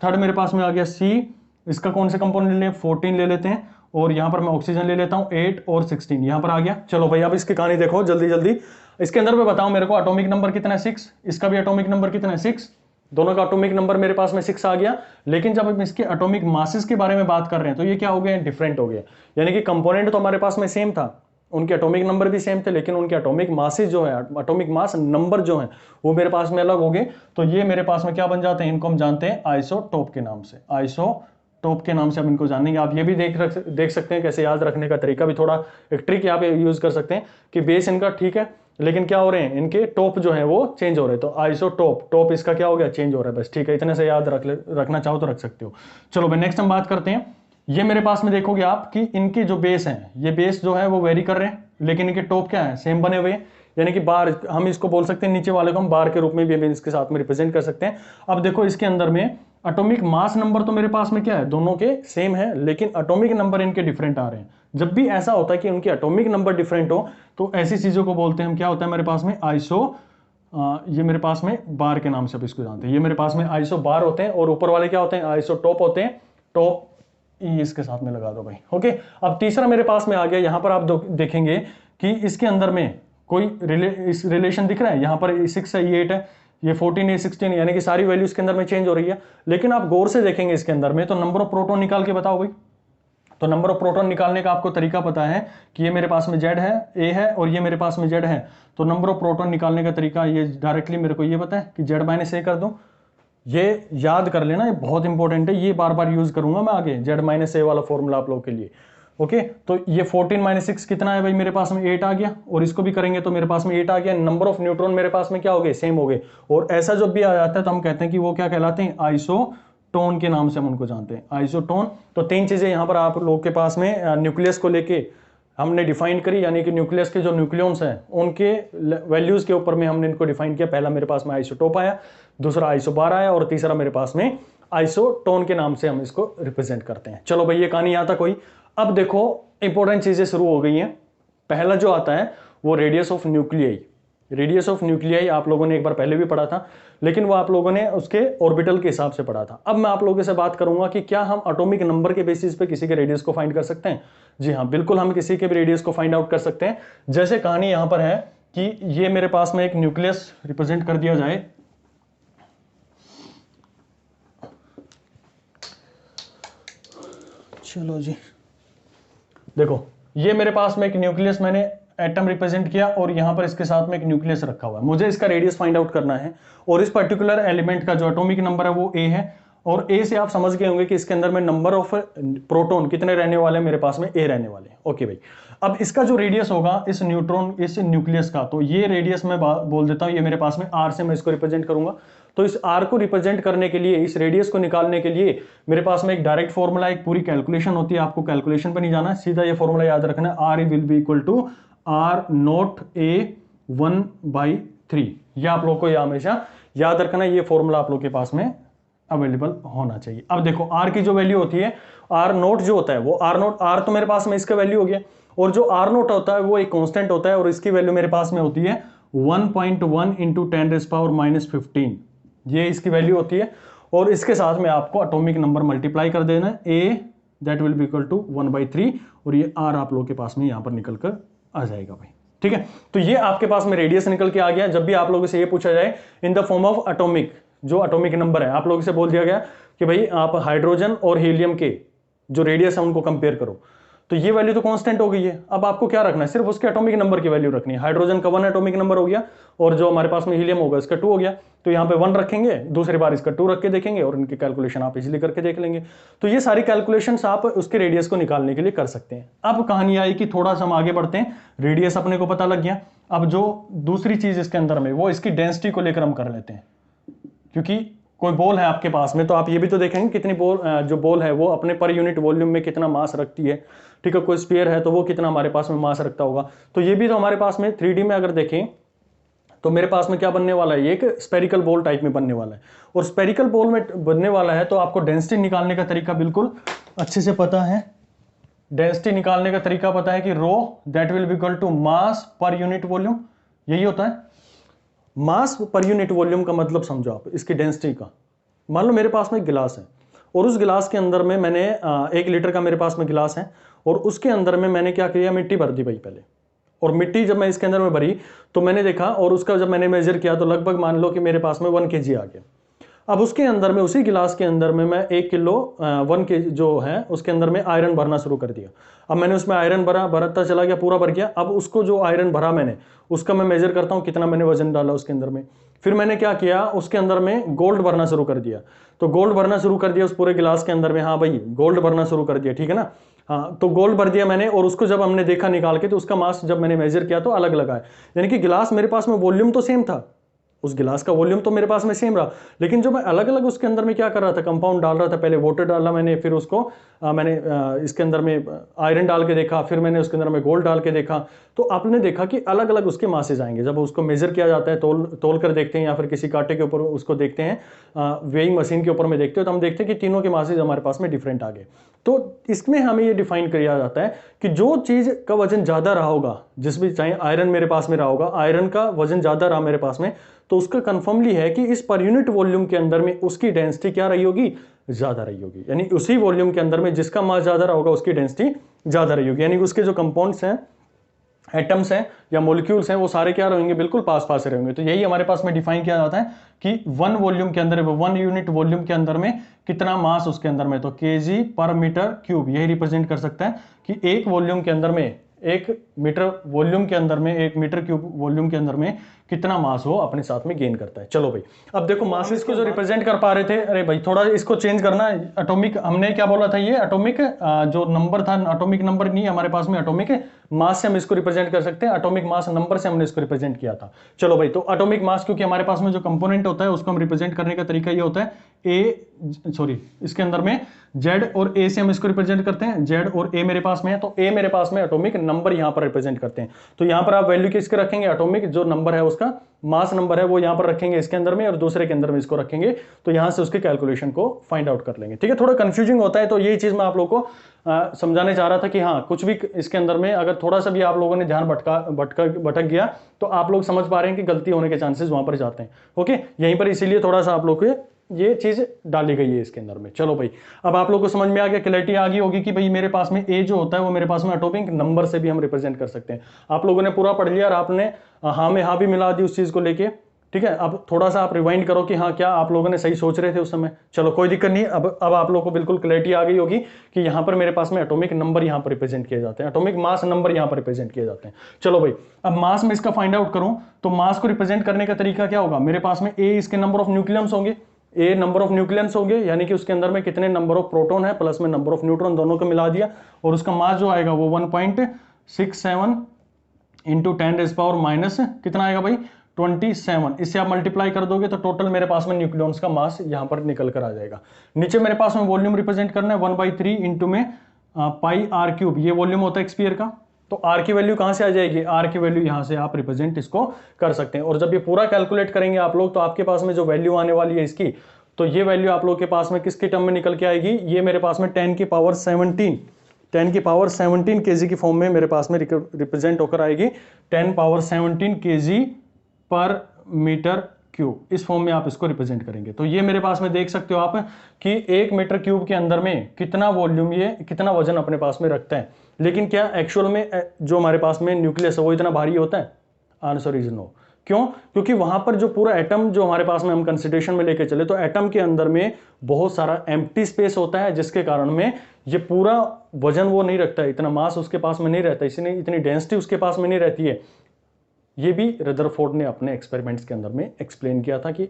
थर्ड मेरे पास में आ गया C, इसका कौन से कंपोनेंट ले, 14 ले लेते हैं और यहां पर मैं ऑक्सीजन ले लेता हूं 8 और 16 यहां पर आ गया। चलो भाई अब इसकी कहानी देखो जल्दी जल्दी। इसके अंदर मैं बताऊं मेरे को एटॉमिक नंबर कितना है 6, इसका भी एटॉमिक नंबर कितना है 6, दोनों का एटॉमिक नंबर मेरे पास में 6 आ गया। लेकिन जब हम इसके एटॉमिक मासेस के बारे में बात कर रहे हैं तो ये क्या हो गया, डिफरेंट हो गया। यानी कि कंपोनेंट तो हमारे पास में सेम था, उनके एटॉमिक नंबर भी सेम थे, लेकिन उनके एटॉमिक मासेस जो है, एटॉमिक मास नंबर जो है वो मेरे पास में अलग हो गए। तो ये मेरे पास में क्या बन जाते हैं, इनको हम जानते हैं आइसोटोप के नाम से, आइसोटोप के नाम से हम इनको जानेंगे। आप ये भी देख सकते हैं कैसे याद रखने का तरीका भी, थोड़ा एक ट्रिक यहाँ पे यूज कर सकते हैं कि बेस इनका ठीक है लेकिन क्या हो रहे हैं, इनके टॉप जो है वो चेंज हो रहे हैं। तो आइसोटोप, टॉप इसका क्या हो गया, चेंज हो रहा है। बस ठीक है, इतने से याद रखना चाहो तो रख सकते हो। चलो भाई नेक्स्ट हम बात करते हैं। ये मेरे पास में देखोगे आप कि इनके जो बेस हैं, ये बेस जो है वो वेरी कर रहे हैं, लेकिन इनके टॉप क्या है, सेम बने हुए हैं। यानी कि बार, हम इसको बोल सकते हैं नीचे वाले को हम बार के रूप में भी इसके साथ में रिप्रेजेंट कर सकते हैं। अब देखो इसके अंदर में एटॉमिक मास नंबर तो मेरे पास में क्या है, दोनों के सेम है, लेकिन एटॉमिक नंबर इनके डिफरेंट आ रहे हैं। जब भी ऐसा होता है कि उनके एटॉमिक नंबर डिफरेंट हो, तो ऐसी चीजों को बोलते हैं हम, क्या होता है मेरे पास में आइसो, ये मेरे पास में बार के नाम से आप इसको जानते हैं। ये मेरे पास में आइसो बार होते हैं, और ऊपर वाले क्या होते हैं, आइसोटोप होते हैं। टॉप ई इसके साथ में लगा दो भाई। ओके, अब तीसरा मेरे पास में आ गया। यहां पर आप देखेंगे कि इसके अंदर में कोई इस रिलेशन दिख रहा है। यहां पर 6 है, ये 8 है, ये 14 है, 16, यानी कि सारी वैल्यू इसके अंदर में चेंज हो रही है। लेकिन आप गौर से देखेंगे इसके अंदर में, तो नंबर ऑफ प्रोटॉन निकाल के बताओ भाई। तो नंबर ऑफ प्रोटॉन निकालने का आपको तरीका पता है कि ये मेरे पास में Z है, A है, और ये मेरे पास में Z है। तो नंबर ऑफ प्रोटॉन निकालने का तरीका ये डायरेक्टली मेरे को ये पता है कि Z - A कर दूं। ये याद कर लेना, ये बहुत इंपॉर्टेंट है, ये बार बार यूज करूंगा मैं आगे, Z - A वाला फॉर्मूला आप लोगों के लिए। ओके, तो ये 14 - 6 कितना है भाई, मेरे पास में 8 आ गया, और इसको भी करेंगे तो मेरे पास में 8 आ गया। नंबर ऑफ न्यूट्रॉन मेरे पास में क्या हो गए, सेम हो गए। और ऐसा जब भी आ जाता है तो हम कहते हैं कि वो क्या कहलाते हैं, आइसोटोन के नाम से हम उनको जानते हैं, आइसोटोन। तो 3 चीजें यहां पर आप लोग के पास में न्यूक्लियस को लेके हमने डिफाइन करी, यानी कि न्यूक्लियस के जो न्यूक्लियॉन्स हैं उनके वैल्यूज के ऊपर में हमने इनको डिफाइन किया। पहला मेरे पास में आइसोटोप आया, दूसरा आइसोबार आया, और तीसरा मेरे पास में आइसोटोन के नाम से हम इसको रिप्रेजेंट करते हैं। चलो भाई, ये कहानी यहाँ तक हुई। अब देखो इंपॉर्टेंट चीजें शुरू हो गई हैं। पहला जो आता है वो radius of nuclei. Radius of nuclei आप लोगों ने एक बार पहले भी पढ़ा था, लेकिन वो आप लोगों ने उसके ऑर्बिटल के हिसाब से पढ़ा था। अब मैं आप लोगों से बात करूंगा कि क्या हम एटॉमिक नंबर के बेसिस पे किसी के रेडियस को फाइंड कर सकते हैं। जी हाँ, बिल्कुल, हम किसी के भी रेडियस को फाइंड आउट कर सकते हैं। जैसे कहानी यहां पर है कि ये मेरे पास में एक न्यूक्लियस रिप्रेजेंट कर दिया जाए। चलो जी, देखो ये मेरे पास में एक न्यूक्लियस, मैंने एटम रिप्रेजेंट किया, और यहां पर इसके साथ में एक न्यूक्लियस रखा हुआ है। मुझे इसका रेडियस फाइंड आउट करना है, और इस पर्टिकुलर एलिमेंट का जो एटॉमिक नंबर है वो A है। और A से आप समझ गए होंगे कि इसके अंदर में नंबर ऑफ प्रोटॉन कितने रहने वाले हैं, मेरे पास में A रहने वाले हैं। ओके भाई, अब इसका जो रेडियस होगा इस न्यूक्लियस का, तो ये रेडियस मैं बोल देता हूं, ये मेरे पास में R से मैं इसको रिप्रेजेंट करूंगा। तो इस R को रिप्रेजेंट करने के लिए, इस रेडियस को निकालने के लिए मेरे पास में एक डायरेक्ट फॉर्मूला, एक पूरी कैलकुलेशन होती है। आपको कैलकुलेशन पर नहीं जाना है, सीधा ये फॉर्मूला याद रखना है, R will be equal to R0 A1/3। ये आप लोग को ये हमेशा याद रखना है, ये फॉर्मूला आप लोग के पास में अवेलेबल होना चाहिए। अब देखो R की जो वैल्यू होती है, R0 जो होता है वो R तो मेरे पास में इसका वैल्यू हो गया, और जो R0 होता है वो एक कांस्टेंट होता है, और इसकी वैल्यू मेरे पास में होती है 1.1 × 10⁻⁻15। ये इसकी वैल्यू होती है, और इसके साथ में आपको एटॉमिक नंबर मल्टीप्लाई कर देना है, A that will be equal to 1/3, और ये R आप लोगों के पास में यहां पर निकल कर आ जाएगा भाई। ठीक है, तो ये आपके पास में रेडियस निकल के आ गया। जब भी आप लोगों से ये पूछा जाए in the form of atomic, जो एटॉमिक नंबर है, आप लोगों से बोल दिया गया कि भाई आप हाइड्रोजन और हीलियम के जो रेडियस है उनको कंपेयर करो, तो ये वैल्यू तो कांस्टेंट हो गई है। अब आपको क्या रखना है, सिर्फ उसके एटॉमिक नंबर की वैल्यू रखनी है। हाइड्रोजन का 1 एटॉमिक नंबर हो गया, और जो हमारे पास में हीलियम होगा इसका 2 हो गया, तो यहाँ पे 1 रखेंगे, दूसरी बार इसका 2 रख के देखेंगे, और इनकी कैलकुलेशन आप इजीली करके देख लेंगे। तो ये सारी कैलकुलेशंस आप उसके रेडियस को निकालने के लिए कर सकते हैं। अब कहानी आई कि थोड़ा सा हम आगे बढ़ते हैं, रेडियस अपने को पता लग गया। अब जो दूसरी चीज इसके अंदर में, वो इसकी डेंसिटी को लेकर हम कर लेते हैं। क्योंकि कोई बॉल है आपके पास में, तो आप ये भी तो देखेंगे कितनी जो बॉल है वो अपने पर यूनिट वॉल्यूम में कितना मास रखती है। ठीक है, कोई स्फीयर है तो वो कितना हमारे पास में मास रखता होगा। तो ये भी तो हमारे पास में 3D में अगर देखें तो मेरे पास में क्या बनने वाला है, एक स्पेरिकल बॉल टाइप में बनने वाला है। और स्पेरिकल बॉल में बनने वाला है, तो आपको डेंसिटी निकालने का तरीका बिल्कुल अच्छे से पता है। डेंसिटी निकालने का तरीका पता है कि rho that will be equal to mass per unit volume, यही होता है। मास पर यूनिट वॉल्यूम का मतलब समझो आप इसकी डेंसिटी का। मान लो मेरे पास में एक गिलास है, और उस गिलास के अंदर में मैंने 1 लीटर का मेरे पास में गिलास है, और उसके अंदर में मैंने क्या किया, मिट्टी भर दी भाई पहले। और मिट्टी जब मैं इसके अंदर में भरी तो मैंने देखा, और उसका जब मैंने मेजर किया तो लगभग मान लो कि मेरे पास में 1 kg आ गया। अब उसके अंदर में, उसी गिलास के अंदर में मैं 1 किलो 1 kg जो है उसके अंदर में आयरन भरना शुरू कर दिया। अब मैंने उसमें आयरन भरता चला गया, पूरा भर गया। अब उसको जो आयरन भरा मैंने, उसका मैं मेजर करता हूं कितना मैंने वजन डाला उसके अंदर में। फिर मैंने क्या किया, उसके अंदर में गोल्ड भरना शुरू कर दिया। तो गोल्ड भरना शुरू कर दिया उस पूरे गिलास के अंदर में, हाँ भाई गोल्ड भरना शुरू कर दिया, ठीक है ना। हाँ, तो गोल्ड भर दिया मैंने और उसको जब हमने देखा निकाल के तो उसका मास जब मैंने मेजर किया तो अलग लगा है। यानी कि गिलास मेरे पास में वॉल्यूम तो सेम था, उस गिलास का वॉल्यूम तो मेरे पास में सेम रहा, लेकिन जो मैं अलग अलग उसके अंदर में क्या कर रहा था, कंपाउंड डाल रहा था। पहले वाटर डाला मैंने, फिर उसको मैंने इसके अंदर में आयरन डाल के देखा, फिर मैंने उसके अंदर में गोल्ड डाल के देखा। तो आपने देखा कि अलग अलग उसके मासेज आएंगे जब उसको मेजर किया जाता है, तोल कर देखते हैं या फिर किसी कांटे के ऊपर उसको देखते हैं, वेइंग मशीन के ऊपर में देखते हो, तो हम देखते हैं कि तीनों के मासेज हमारे पास में डिफरेंट आ गए। तो इसमें हमें ये डिफाइन किया जाता है कि जो चीज का वजन ज्यादा रहा होगा, जिस भी चाहे आयरन मेरे पास में रहा होगा, आयरन का वजन ज्यादा रहा मेरे पास में, तो उसका कंफर्मली है कि इस पर यूनिट वॉल्यूम के अंदर में उसकी डेंसिटी क्या रही होगी, ज्यादा रही होगी। यानी उसी वॉल्यूम के अंदर में जिसका मास ज्यादा रहा होगा उसकी डेंसिटी ज्यादा रही होगी। यानी उसके जो कंपाउंड्स हैं, एटम्स हैं या मॉलिक्यूल्स हैं, वो सारे क्या रहेंगे, बिल्कुल पास पास रहेंगे। तो यही हमारे पास में डिफाइन किया जाता है कि वन वॉल्यूम के अंदर, वन यूनिट वॉल्यूम के अंदर में कितना मास उसके अंदर में, तो केजी पर मीटर क्यूब यही रिप्रेजेंट कर सकता है कि एक वॉल्यूम के अंदर में, एक मीटर वॉल्यूम के अंदर में, एक मीटर क्यूब वॉल्यूम के अंदर में कितना मास वो अपने साथ में गेन करता है। चलो भाई, अब देखो मासेस को जो रिप्रेजेंट कर पा रहे थे, अरे भाई थोड़ा इसको चेंज करना। एटॉमिक हमने क्या बोला था, ये एटॉमिक जो नंबर था, एटॉमिक नंबर नहीं हमारे पास में, एटॉमिक मास से हम इसको रिप्रेजेंट कर सकते हैं, एटॉमिक मास नंबर से हमने इसको रिप्रेजेंट किया था। चलो भाई, तो एटॉमिक मास क्योंकि हमारे पास में जो कंपोनेंट होता है उसको हम रिप्रेजेंट करने का तरीका ये होता है इसके अंदर में जेड और ए से हम इसको रिप्रेजेंट करते हैं। जेड और ए मेरे पास में है, तो ए मेरे पास में एटॉमिक नंबर यहां पर रिप्रेजेंट करते हैं। तो यहां पर आप वैल्यू किसके रखेंगे, एटॉमिक जो नंबर है उसका, मास नंबर है वो यहां पर रखेंगे इसके अंदर में, और दूसरे के अंदर में इसको रखेंगे। तो यहां से उसके कैलकुलेशन को फाइंड आउट कर लेंगे। ठीक है, थोड़ा कंफ्यूजिंग होता है, तो यही चीज मैं आप लोगों को समझाने चाह रहा था कि हाँ, कुछ भी इसके अंदर में अगर थोड़ा सा भी आप लोगों ने ध्यान भटक गया तो आप लोग समझ पा रहे हैं कि गलती होने के चांसेस वहां पर जाते हैं। ओके, यहीं पर इसीलिए थोड़ा सा आप लोग को ये चीज डाली गई है इसके अंदर में। चलो भाई, अब आप लोग को समझ में आ गया, क्लैरिटी आ गई होगी कि भाई मेरे पास में ए जो होता है वो मेरे पास में एटॉमिक नंबर से भी हम रिप्रेजेंट कर सकते हैं। आप लोगों ने पूरा पढ़ लिया और आपने हाँ में हाँ भी मिला दी उस चीज को लेके। ठीक है, अब थोड़ा सा आप रिवाइंड करो कि हाँ, क्या आप लोगों ने सही सोच रहे थे उस समय। चलो कोई दिक्कत नहीं, अब आप लोगों को बिल्कुल क्लैरिटी आ गई होगी कि यहाँ पर मेरे पास में एटॉमिक नंबर यहाँ पर रिप्रेजेंट किए जाते हैं, एटॉमिक मास नंबर यहाँ पर रिप्रेजेंट किए जाते हैं। चलो भाई, अब मास में इसका फाइंड आउट करूं तो मास को रिप्रेजेंट करने का तरीका क्या होगा, मेरे पास में ए इसके नंबर ऑफ न्यूक्लियंस होंगे, ए नंबर ऑफ न्यूक्लियंस होंगे, यानी कि उसके अंदर में कितने नंबर ऑफ प्रोटॉन है प्लस में नंबर ऑफ न्यूट्रॉन, दोनों को मिला दिया, और उसका मास जो आएगा वो 1.67 इंटू 10⁻⁻, कितना आएगा भाई, 27। इससे आप मल्टीप्लाई कर दोगे तो टोटल मेरे पास में न्यूक्लियॉन्स का मास यहां पर निकल कर आ जाएगा। नीचे मेरे पास में वॉल्यूम रिप्रेजेंट करना है 1/3 इंटू में पाई आर क्यूब, ये वॉल्यूम होता है एक स्फीयर का। तो आर की वैल्यू कहां से आ जाएगी, आर की वैल्यू यहां से आप रिप्रेजेंट इसको कर सकते हैं। और जब ये पूरा कैलकुलेट करेंगे आप लोग तो आपके पास में जो वैल्यू आने वाली है इसकी, तो ये वैल्यू आप लोग के पास में किसके टर्म में निकल के आएगी, ये मेरे पास में 10⁻17 केजी की फॉर्म में मेरे पास में रिप्रेजेंट होकर आएगी। 10⁻17 केजी पर मीटर क्यूब, इस फॉर्म में आप इसको रिप्रेजेंट करेंगे। तो ये मेरे पास में देख सकते हो आप कि 1 मीटर क्यूब के अंदर में कितना वॉल्यूम, ये कितना वजन अपने पास में रखता है। लेकिन क्या एक्चुअल में जो हमारे पास में न्यूक्लियस है वो इतना भारी होता है, आंसर इज नो। क्यों, क्योंकि वहां पर जो पूरा एटम जो हमारे पास में हम कंसिडरेशन में लेके चले, तो एटम के अंदर में बहुत सारा एम्प्टी स्पेस होता है, जिसके कारण में ये पूरा वजन वो नहीं रखता है, इतना मास उसके पास में नहीं रहता, इसलिए इतनी डेंसिटी उसके पास में नहीं रहती है। ये भी रदरफोर्ड ने अपने एक्सपेरिमेंट्स के अंदर में एक्सप्लेन किया था कि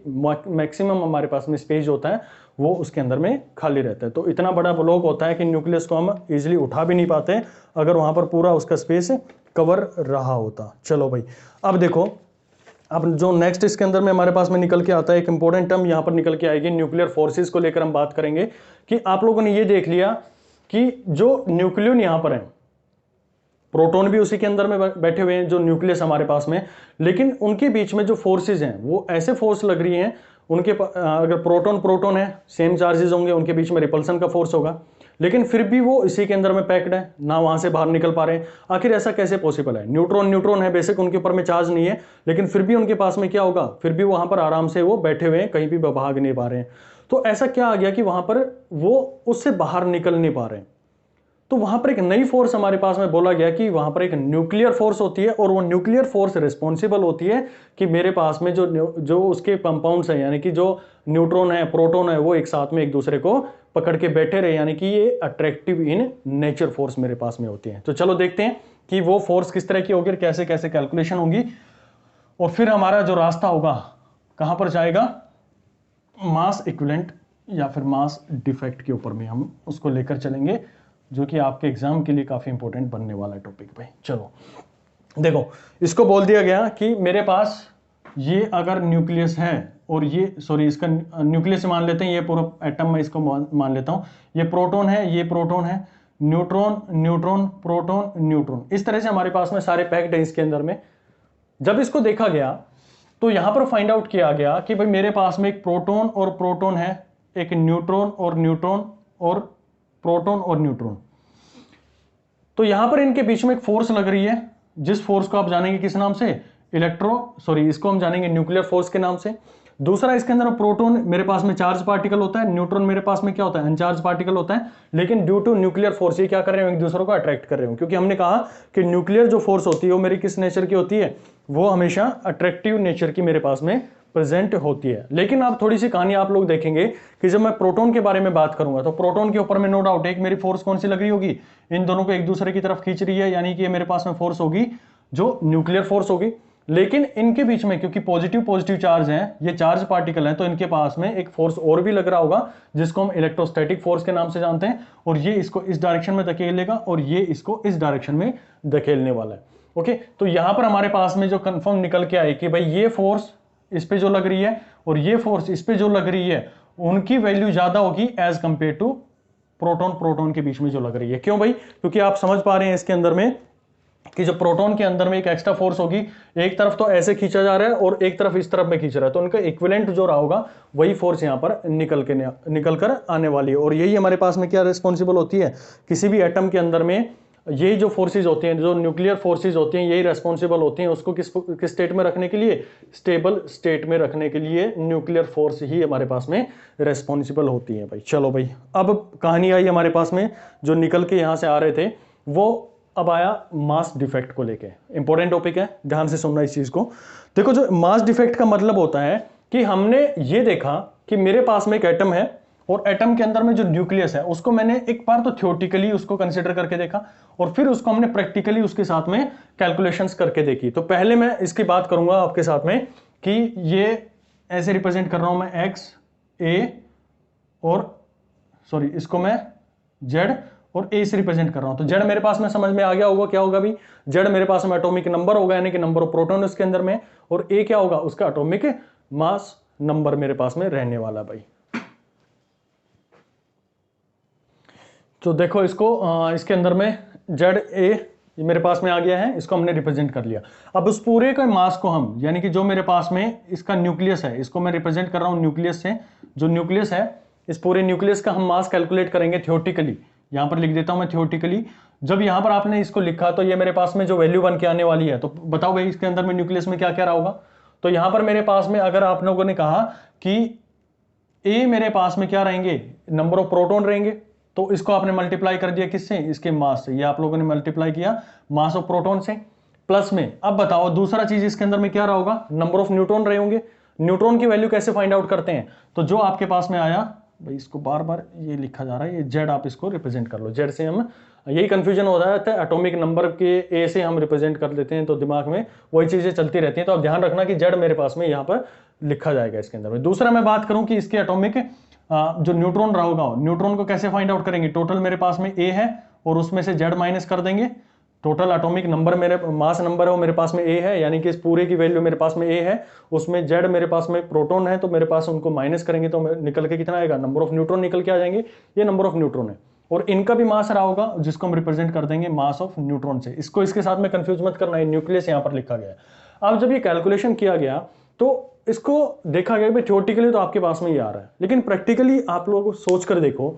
मैक्सिमम हमारे पास में स्पेस होता है वो उसके अंदर में खाली रहता है। तो इतना बड़ा ब्लॉक होता है कि न्यूक्लियस को हम इजीली उठा भी नहीं पाते अगर वहां पर पूरा उसका स्पेस कवर रहा होता। चलो भाई, अब देखो, अब जो नेक्स्ट इसके अंदर में हमारे पास में निकल के आता है, एक इंपॉर्टेंट टर्म यहां पर निकल के आएगी, न्यूक्लियर फोर्सेस को लेकर हम बात करेंगे। कि आप लोगों ने ये देख लिया कि जो न्यूक्लियन यहां पर है, प्रोटॉन भी उसी के अंदर में बैठे हुए हैं जो न्यूक्लियस हमारे पास में, लेकिन उनके बीच में जो फोर्सेज हैं वो ऐसे फोर्स लग रही हैं, उनके अगर प्रोटॉन है, सेम चार्जेस होंगे, उनके बीच में रिपल्सन का फोर्स होगा, लेकिन फिर भी वो इसी के अंदर में पैक्ड है, ना वहां से बाहर निकल पा रहे हैं। आखिर ऐसा कैसे पॉसिबल है, न्यूट्रॉन है, बेसिक उनके ऊपर में चार्ज नहीं है, लेकिन फिर भी उनके पास में क्या होगा, फिर भी वहां पर आराम से वो बैठे हुए हैं, कहीं भी भाग नहीं पा रहे हैं। तो ऐसा क्या आ गया कि वहां पर वो उससे बाहर निकल नहीं पा रहे हैं। तो वहां पर एक नई फोर्स हमारे पास में बोला गया कि वहां पर एक न्यूक्लियर फोर्स होती है, और वो न्यूक्लियर फोर्स रिस्पॉन्सिबल होती है कि मेरे पास में जो उसके कंपाउंड्स हैं, यानी कि जो न्यूट्रॉन है, प्रोटॉन है, वो एक साथ में एक दूसरे को पकड़ के बैठे रहे, यानी कि ये अट्रैक्टिव इन नेचर फोर्स मेरे पास में होती है। तो चलो देखते हैं कि वो फोर्स किस तरह की होगी और कैसे कैसे कैलकुलेशन होगी, और फिर हमारा जो रास्ता होगा कहां पर जाएगा, मास इक्विवेलेंट या फिर मास डिफेक्ट के ऊपर में हम उसको लेकर चलेंगे। जो कि आपके एग्जाम के लिए काफी इंपॉर्टेंट बनने वाला है टॉपिक भाई। चलो देखो, इसको बोल दिया गया कि मेरे पास ये अगर न्यूक्लियस है और ये सॉरी इसका न्यूक्लियस मान लेते हैं, ये पूरा एटम मैं इसको मान लेता हूं, ये प्रोटॉन है, ये प्रोटॉन है, न्यूट्रॉन न्यूट्रॉन प्रोटॉन न्यूट्रॉन, इस तरह से हमारे पास में सारे पैक्ड है इसके अंदर में। जब इसको देखा गया तो यहां पर फाइंड आउट किया गया कि भाई मेरे पास में एक प्रोटॉन और प्रोटॉन है, एक न्यूट्रॉन और न्यूट्रॉन और प्रोटॉन और न्यूट्रॉन। तो यहां पर इनके बीच में एक फोर्स लग रही है, जिस फोर्स को आप जानेंगे किस नाम से, इसको हम जानेंगे न्यूक्लियर फोर्स के नाम से। दूसरा, इसके अंदर प्रोटॉन मेरे पास में चार्ज पार्टिकल होता है, न्यूट्रॉन मेरे पास में क्या होता है, अनचार्ज पार्टिकल होता है, लेकिन ड्यू टू न्यूक्लियर फोर्स ये क्या कर रहे हो, एक दूसरे को अट्रैक्ट कर रहे हो, क्योंकि हमने कहा कि न्यूक्लियर जो फोर्स होती है वो मेरी किस नेचर की होती है, वो हमेशा अट्रैक्टिव नेचर की मेरे पास में प्रेजेंट होती है। लेकिन आप थोड़ी सी कहानी आप लोग देखेंगे कि जब मैं प्रोटॉन के बारे में बात करूंगा तो प्रोटॉन के ऊपर में नो डाउट एक मेरी फोर्स कौन सी लग रही होगी, इन दोनों को एक दूसरे की तरफ खींच रही है, यानी कि मेरे पास में फोर्स होगी जो न्यूक्लियर फोर्स होगी। लेकिन इनके बीच में क्योंकि पॉजिटिव पॉजिटिव चार्ज हैं, ये चार्ज पार्टिकल हैं, तो इनके पास में एक फोर्स और भी लग रहा होगा जिसको हम इलेक्ट्रोस्टैटिक फोर्स के नाम से जानते हैं, और ये इसको इस डायरेक्शन में धकेलेगा और ये इसको इस डायरेक्शन में धकेलने वाला है। ओके, तो यहां पर हमारे पास में जो कंफर्म निकल के आए कि भाई ये फोर्स इस पे जो लग रही है और ये फोर्स इस पे जो लग रही है, उनकी वैल्यू ज्यादा होगी as compare to proton proton के बीच में जो लग रही है। क्यों भाई, क्योंकि आप समझ पा रहे हैं इसके अंदर में कि जो प्रोटॉन के अंदर में एक एक्स्ट्रा फोर्स होगी, एक तरफ तो ऐसे खींचा जा रहा है और एक तरफ इस तरफ में खींच रहा है, तो उनका इक्विवेलेंट जो रहा होगा वही फोर्स यहां पर निकल कर आने वाली है। और यही हमारे पास में क्या रिस्पॉन्सिबल होती है, किसी भी एटम के अंदर में यही जो फोर्सेज होती हैं, जो न्यूक्लियर फोर्सेज होती हैं, यही रेस्पॉन्सिबल होती हैं उसको किस स्टेट में रखने के लिए, स्टेबल स्टेट में रखने के लिए न्यूक्लियर फोर्स ही हमारे पास में रेस्पॉन्सिबल होती है भाई। चलो भाई, अब कहानी आई हमारे पास में, जो निकल के यहां से आ रहे थे वो अब आया मास डिफेक्ट को लेके। इंपॉर्टेंट टॉपिक है, ध्यान से सुनना इस चीज को। देखो, जो मास डिफेक्ट का मतलब होता है कि हमने ये देखा कि मेरे पास में एक एटम है और एटम के अंदर में जो न्यूक्लियस है उसको मैंने एक बार तो थ्योरेटिकली उसको कंसीडर करके देखा और फिर उसको हमने प्रैक्टिकली उसके साथ में कैलकुलेशंस करके देखी। तो पहले मैं इसकी बात करूंगा आपके साथ में कि ये ऐसे रिप्रेजेंट कर रहा हूं मैं एक्स ए और सॉरी इसको मैं जेड और ए से रिप्रेजेंट कर रहा हूं। तो जेड मेरे पास में समझ में आ गया होगा क्या होगा भी, जेड मेरे पास में एटॉमिक नंबर होगा, यानी कि नंबर ऑफ प्रोटॉन उसके अंदर में, और ए क्या होगा, उसका एटॉमिक मास नंबर मेरे पास में रहने वाला भाई। तो देखो इसको इसके अंदर में जेड ए मेरे पास में आ गया है, इसको हमने रिप्रेजेंट कर लिया। अब उस पूरे के मास को हम, यानी कि जो मेरे पास में इसका न्यूक्लियस है, इसको मैं रिप्रेजेंट कर रहा हूं न्यूक्लियस से, जो न्यूक्लियस है इस पूरे न्यूक्लियस का हम मास कैलकुलेट करेंगे थ्योरेटिकली। यहां पर लिख देता हूं मैं थ्योरेटिकली। जब यहां पर आपने इसको लिखा तो ये मेरे पास में जो वैल्यू बन के आने वाली है, तो बताओ भाई इसके अंदर में न्यूक्लियस में क्या क्या रहा होगा। तो यहां पर मेरे पास में अगर आप लोगों ने कहा कि ए मेरे पास में क्या रहेंगे, नंबर ऑफ प्रोटॉन रहेंगे, तो इसको आपने मल्टीप्लाई कर दिया किससे, इसके मास से। ये आप लोगों ने मल्टीप्लाई किया मास ऑफ प्रोटॉन से, प्लस में अब बताओ दूसरा चीज इसके अंदर में क्या रहा होगा, नंबर ऑफ न्यूट्रॉन रहे होंगे। न्यूट्रॉन की वैल्यू कैसे फाइंड आउट करते हैं, तो जो आपके पास में आया भाई, इसको बार बार ये लिखा जा रहा है, ये जेड आप इसको रिप्रेजेंट कर लो। जेड से हम, यही कंफ्यूजन हो जाता है, एटॉमिक नंबर के ए से हम रिप्रेजेंट कर देते हैं तो दिमाग में वही चीजें चलती रहती हैं। तो आप ध्यान रखना कि जेड मेरे पास में यहाँ पर लिखा जाएगा इसके अंदर में। दूसरा मैं बात करूं कि इसके एटॉमिक जो न्यूट्रॉन रहा होगा, न्यूट्रॉन को कैसे फाइंड आउट करेंगे। टोटल मेरे पास में ए है और उसमें से जेड माइनस कर देंगे, टोटल एटॉमिक नंबर मेरे मास नंबर है वो मेरे पास में ए है, यानी कि इस पूरे की वैल्यू मेरे पास में ए है, उसमें जेड मेरे पास में प्रोटॉन है, तो मेरे पास उनको माइनस करेंगे तो निकल के कितना आएगा, नंबर ऑफ न्यूट्रॉन निकल के आ जाएंगे। ये नंबर ऑफ न्यूट्रॉन है और इनका भी मास रहा होगा जिसको हम रिप्रेजेंट कर देंगे मास ऑफ न्यूट्रॉन से। इसको इसके साथ में कंफ्यूज मत करना है, न्यूक्लियस यहां पर लिखा गया है। अब जब ये कैलकुलेशन किया गया तो इसको देखा गया भाई थ्योरेटिकली तो आपके पास में ये आ रहा है, लेकिन प्रैक्टिकली आप लोगों को सोच कर देखो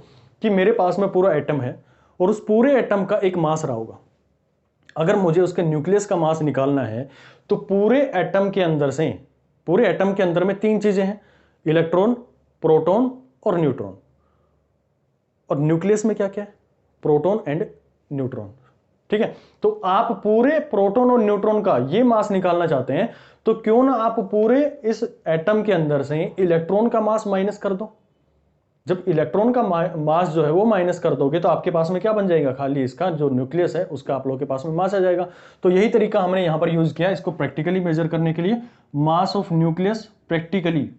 कि मेरे पास में पूरा एटम है और उस पूरे एटम का एक मास रहा होगा। अगर मुझे उसके न्यूक्लियस का मास निकालना है तो पूरे एटम के अंदर से, पूरे एटम के अंदर में तीन चीजें हैं, इलेक्ट्रॉन, प्रोटॉन और न्यूट्रॉन। और न्यूक्लियस में क्या क्या है, प्रोटॉन एंड न्यूट्रॉन। ठीक है, तो आप पूरे प्रोटॉन और न्यूट्रॉन का ये मास निकालना चाहते हैं तो क्यों ना आप पूरे इस एटम के अंदर से इलेक्ट्रॉन का मास माइनस कर दो। जब इलेक्ट्रॉन का मास जो है वो माइनस कर दोगे तो आपके पास में क्या बन जाएगा, खाली इसका जो न्यूक्लियस है उसका आप लोगों के पास में मास आ जाएगा। तो यही तरीका हमने यहां पर यूज किया इसको प्रैक्टिकली मेजर करने के लिए, मास ऑफ न्यूक्लियस प्रैक्टिकली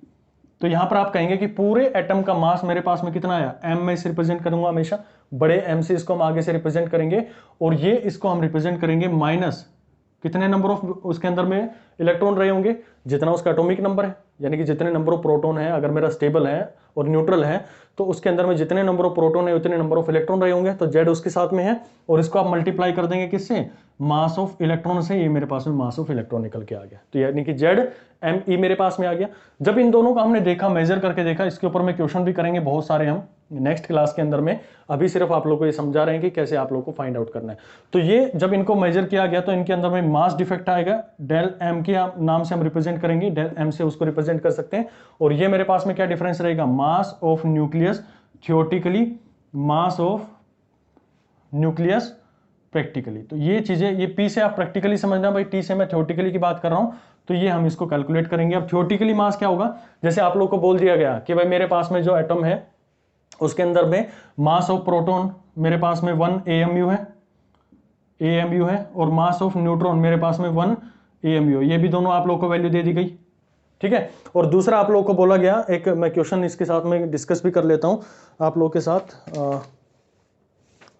तो यहां पर आप कहेंगे कि पूरे एटम का मास मेरे पास में कितना आया, m में इसे रिप्रेजेंट करूंगा हमेशा, बड़े m से इसको हम आगे से रिप्रेजेंट करेंगे, और ये इसको हम रिप्रेजेंट करेंगे माइनस कितने नंबर ऑफ उसके अंदर में इलेक्ट्रॉन रहे होंगे, जितना उसका एटॉमिक नंबर है, यानी कि जितने नंबर ऑफ प्रोटॉन है, अगर मेरा स्टेबल है और न्यूट्रल है तो उसके अंदर में जितने नंबर ऑफ प्रोटॉन है उतने नंबर ऑफ इलेक्ट्रॉन रहे होंगे, तो जेड उसके साथ में है, और इसको आप मल्टीप्लाई कर देंगे किससे, मास ऑफ इलेक्ट्रॉन से, ये मेरे पास में मास ऑफ इलेक्ट्रॉन निकल के आ गया, तो यानी कि जेड एम ई मेरे पास में आ गया। जब इन दोनों को हमने देखा, मेजर करके देखा, इसके ऊपर में क्वेश्चन भी करेंगे बहुत सारे हम नेक्स्ट क्लास के अंदर में, अभी सिर्फ आप लोगों को ये समझा रहे हैं कि कैसे आप लोगों को फाइंड आउट करना है। तो ये जब इनको मेजर किया गया तो इनके अंदर में मास डिफेक्ट आएगा, डेल एम के नाम से हम रिप्रेजेंट करेंगे, डेल एम से उसको रिप्रेजेंट कर सकते हैं, और ये मेरे पास में क्या डिफरेंस रहेगा, mass of nucleus theoretically, mass of nucleus practically. तो ये चीजें, ये पी से आप प्रैक्टिकली समझना भाई, टी से मैं थियोरेटिकली की बात कर रहा हूं, तो ये हम इसको कैलकुलेट करेंगे। अब थियोरेटिकली मास क्या होगा, जैसे आप लोग को बोल दिया गया कि भाई मेरे पास में जो एटम है उसके अंदर में मास ऑफ प्रोटॉन मेरे पास में 1 AMU है, AMU है, और मास ऑफ न्यूट्रॉन मेरे पास में 1 AMU, ये भी दोनों आप लोग को वैल्यू दे दी गई, ठीक है। और दूसरा आप लोगों को बोला गया, एक मैं क्वेश्चन इसके साथ में डिस्कस भी कर लेता हूं आप लोगों के साथ,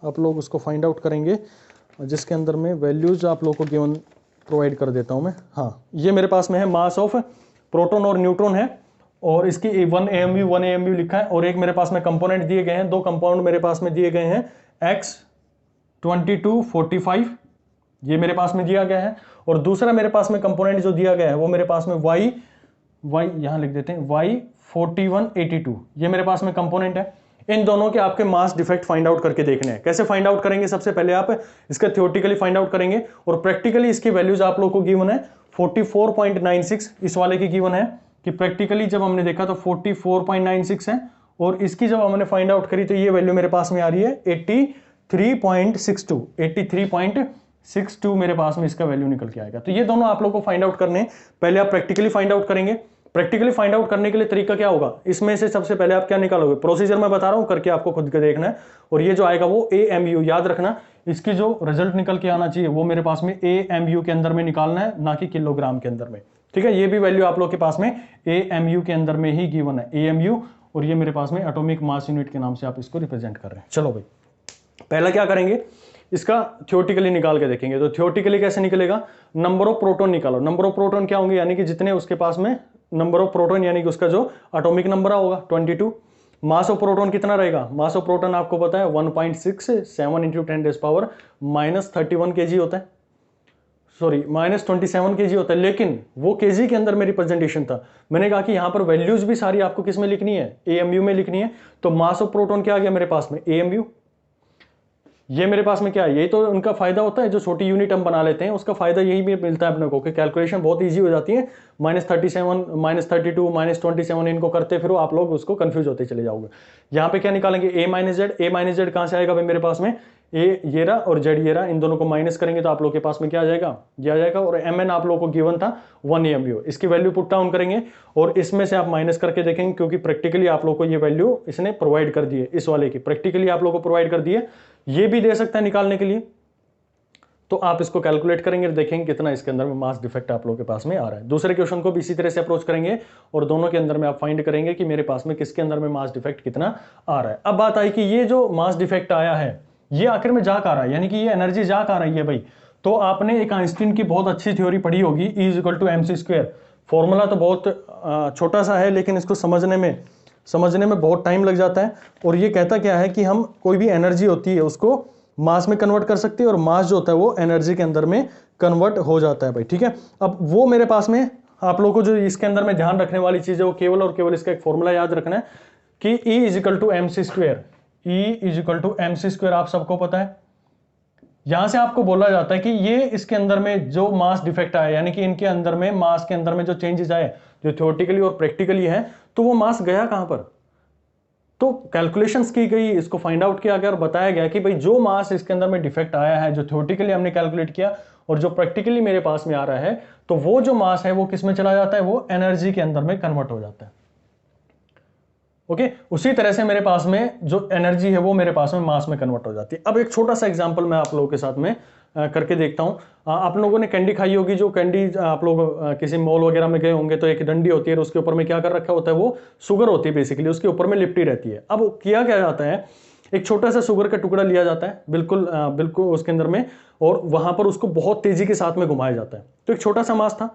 आप लोग उसको फाइंड आउट करेंगे, जिसके अंदर में वैल्यूज आप लोगों को गिवन प्रोवाइड कर देता हूं मैं। हाँ, ये मेरे पास में है मास ऑफ प्रोटॉन और न्यूट्रॉन है, और इसकी 1 AMU लिखा है, और एक मेरे पास में कंपोनेंट दिए गए हैं, दो कंपाउंड मेरे पास में दिए गए हैं, X2245 ये मेरे पास में दिया गया है, और दूसरा मेरे पास में कंपोनेंट जो दिया गया है वो मेरे पास में Y यहां लिख देते हैं, Y4182 ये मेरे पास में कंपोनेंट है। इन दोनों के आपके मास डिफेक्ट फाइंड आउट करके देखने हैं। कैसे फाइंड आउट करेंगे, सबसे पहले आप इसका थियोरेटिकली फाइंड आउट करेंगे, और प्रैक्टिकली इसकी वैल्यूज आप लोग को गिवन है 44.96, इस वाले की गिवन है कि प्रैक्टिकली जब हमने देखा तो 44.96 है, और इसकी जब हमने फाइंड आउट करी तो ये वैल्यू मेरे पास में आ रही है 83.62 मेरे पास में इसका वैल्यू निकल के आएगा। तो ये दोनों आप लोग को फाइंड आउट करने हैं, पहले आप प्रैक्टिकली फाइंड आउट करेंगे। प्रैक्टिकली फाइंड आउट करने के लिए तरीका क्या होगा, इसमें से सबसे पहले आप क्या निकालोगे, प्रोसीजर मैं बता रहा हूं, करके आपको खुद के देखना है, और ये जो आएगा वो AMU, याद रखना इसकी जो रिजल्ट निकल के आना चाहिए वो मेरे पास में AMU के अंदर में निकालना है, ना कि किलोग्राम के अंदर में, ठीक है। ये भी वैल्यू आप लोग के पास में AMU के अंदर में ही गिवन है, AMU, और ये मेरे पास में एटॉमिक मास यूनिट के नाम से आप इसको रिप्रेजेंट कर रहे हैं। चलो भाई, पहला क्या करेंगे, इसका थियोरेटिकली निकाल के देखेंगे। तो थियोरेटिकली कैसे निकलेगा, नंबर ऑफ प्रोटॉन निकालो। नंबर ऑफ प्रोटॉन क्या होंगे, यानी कि जितने उसके पास में नंबर ऑफ प्रोटॉन, यानी कि उसका जो एटॉमिक नंबर होगा 22। मास ऑफ प्रोटॉन कितना रहेगा, मास ऑफ प्रोटॉन आपको पता है 1.67 × 10⁻³ kg होता है, सॉरी -27 kg होता है, लेकिन वो केजी के अंदर में रिप्रेजेंटेशन था। मैंने कहा कि यहां पर वैल्यूज भी सारी आपको किस में लिखनी है, AMU में लिखनी है। तो मास ऑफ प्रोटॉन क्या आ गया मेरे पास में, AMU। ये मेरे पास में क्या है, यही तो उनका फायदा होता है, जो छोटी यूनिट हम बना लेते हैं उसका फायदा यही भी मिलता है अपने को, कि कैलकुलेशन बहुत इजी हो जाती है। -37 -32 -27 इनको करते फिर आप लोग उसको कंफ्यूज होते चले जाओगे। यहाँ पे क्या निकालेंगे, A - Z कहां से आएगा भाई मेरे पास में, A ये रहा और Z ये रहा, इन दोनों को माइनस करेंगे तो आप लोग के पास में क्या आ जाएगा, ये आ जाएगा, और Mn आप लोगों को गिवन था 1 AMU। इसकी वैल्यू पुट डाउन करेंगे और इसमें से आप माइनस करके देखेंगे, क्योंकि प्रैक्टिकली आप लोग को ये वैल्यू इसने प्रोवाइड कर दी है, इस वाले की प्रैक्टिकली आप लोग को प्रोवाइड कर दी है। ये भी दे सकता है निकालने के लिए, तो आप इसको कैलकुलेट करेंगे, देखेंगे कितना इसके अंदर में मास डिफेक्ट आप लोगों के पास में आ रहा है। दूसरे क्वेश्चन को भी इसी तरह से अप्रोच करेंगे और दोनों के अंदर में आप फाइंड करेंगे कि मेरे पास में किसके अंदर में मास डिफेक्ट कितना आ रहा है। अब बात आई कि ये जो मास डिफेक्ट आया है ये आखिर में जा कहां रहा है, यानी कि ये एनर्जी जा कहां रही है भाई। तो आपने एक आइंस्टीन की बहुत अच्छी थ्योरी पढ़ी होगी, E = mc²। फॉर्मूला तो बहुत छोटा सा है, लेकिन इसको समझने में बहुत टाइम लग जाता है। और ये कहता क्या है कि हम कोई भी एनर्जी होती है उसको मास में कन्वर्ट कर सकते हैं, और मास जो होता है वो एनर्जी के अंदर में कन्वर्ट हो जाता है भाई, ठीक है। अब वो मेरे पास में आप लोगों को जो इसके अंदर में ध्यान रखने वाली चीज है वो केवल और केवल इसका एक फॉर्मूला याद रखना है कि E = mc²। E = mc², आप सबको पता है। यहां से आपको बोला जाता है कि ये इसके अंदर में जो मास डिफेक्ट आया, यानी कि इनके अंदर में मास के अंदर में जो चेंजेस आए, जो थ्योरेटिकली और प्रैक्टिकली है, तो वो मास गया कहां पर। तो कैलकुलेशंस की गई, इसको फाइंड आउट किया गया और बताया गया कि भाई जो मास इसके अंदर में डिफेक्ट आया है, जो थ्योरेटिकली हमने कैलकुलेट किया और जो प्रैक्टिकली मेरे पास में आ रहा है, तो वो जो मास है वो किस में चला जाता है, वो एनर्जी के अंदर में कन्वर्ट हो जाता है। ओके, उसी तरह से मेरे पास में जो एनर्जी है वो मेरे पास में मास में कन्वर्ट हो जाती है। अब एक छोटा सा एग्जांपल मैं आप लोगों के साथ में करके देखता हूँ। आप लोगों ने कैंडी खाई होगी, जो कैंडी आप लोग किसी मॉल वगैरह में गए होंगे तो एक डंडी होती है और उसके ऊपर में क्या कर रखा होता है, वो शुगर होती है बेसिकली, उसके ऊपर में लिपटी रहती है। अब किया क्या जाता है, एक छोटा सा शुगर का टुकड़ा लिया जाता है बिल्कुल उसके अंदर में, और वहां पर उसको बहुत तेजी के साथ में घुमाया जाता है। तो एक छोटा सा मास था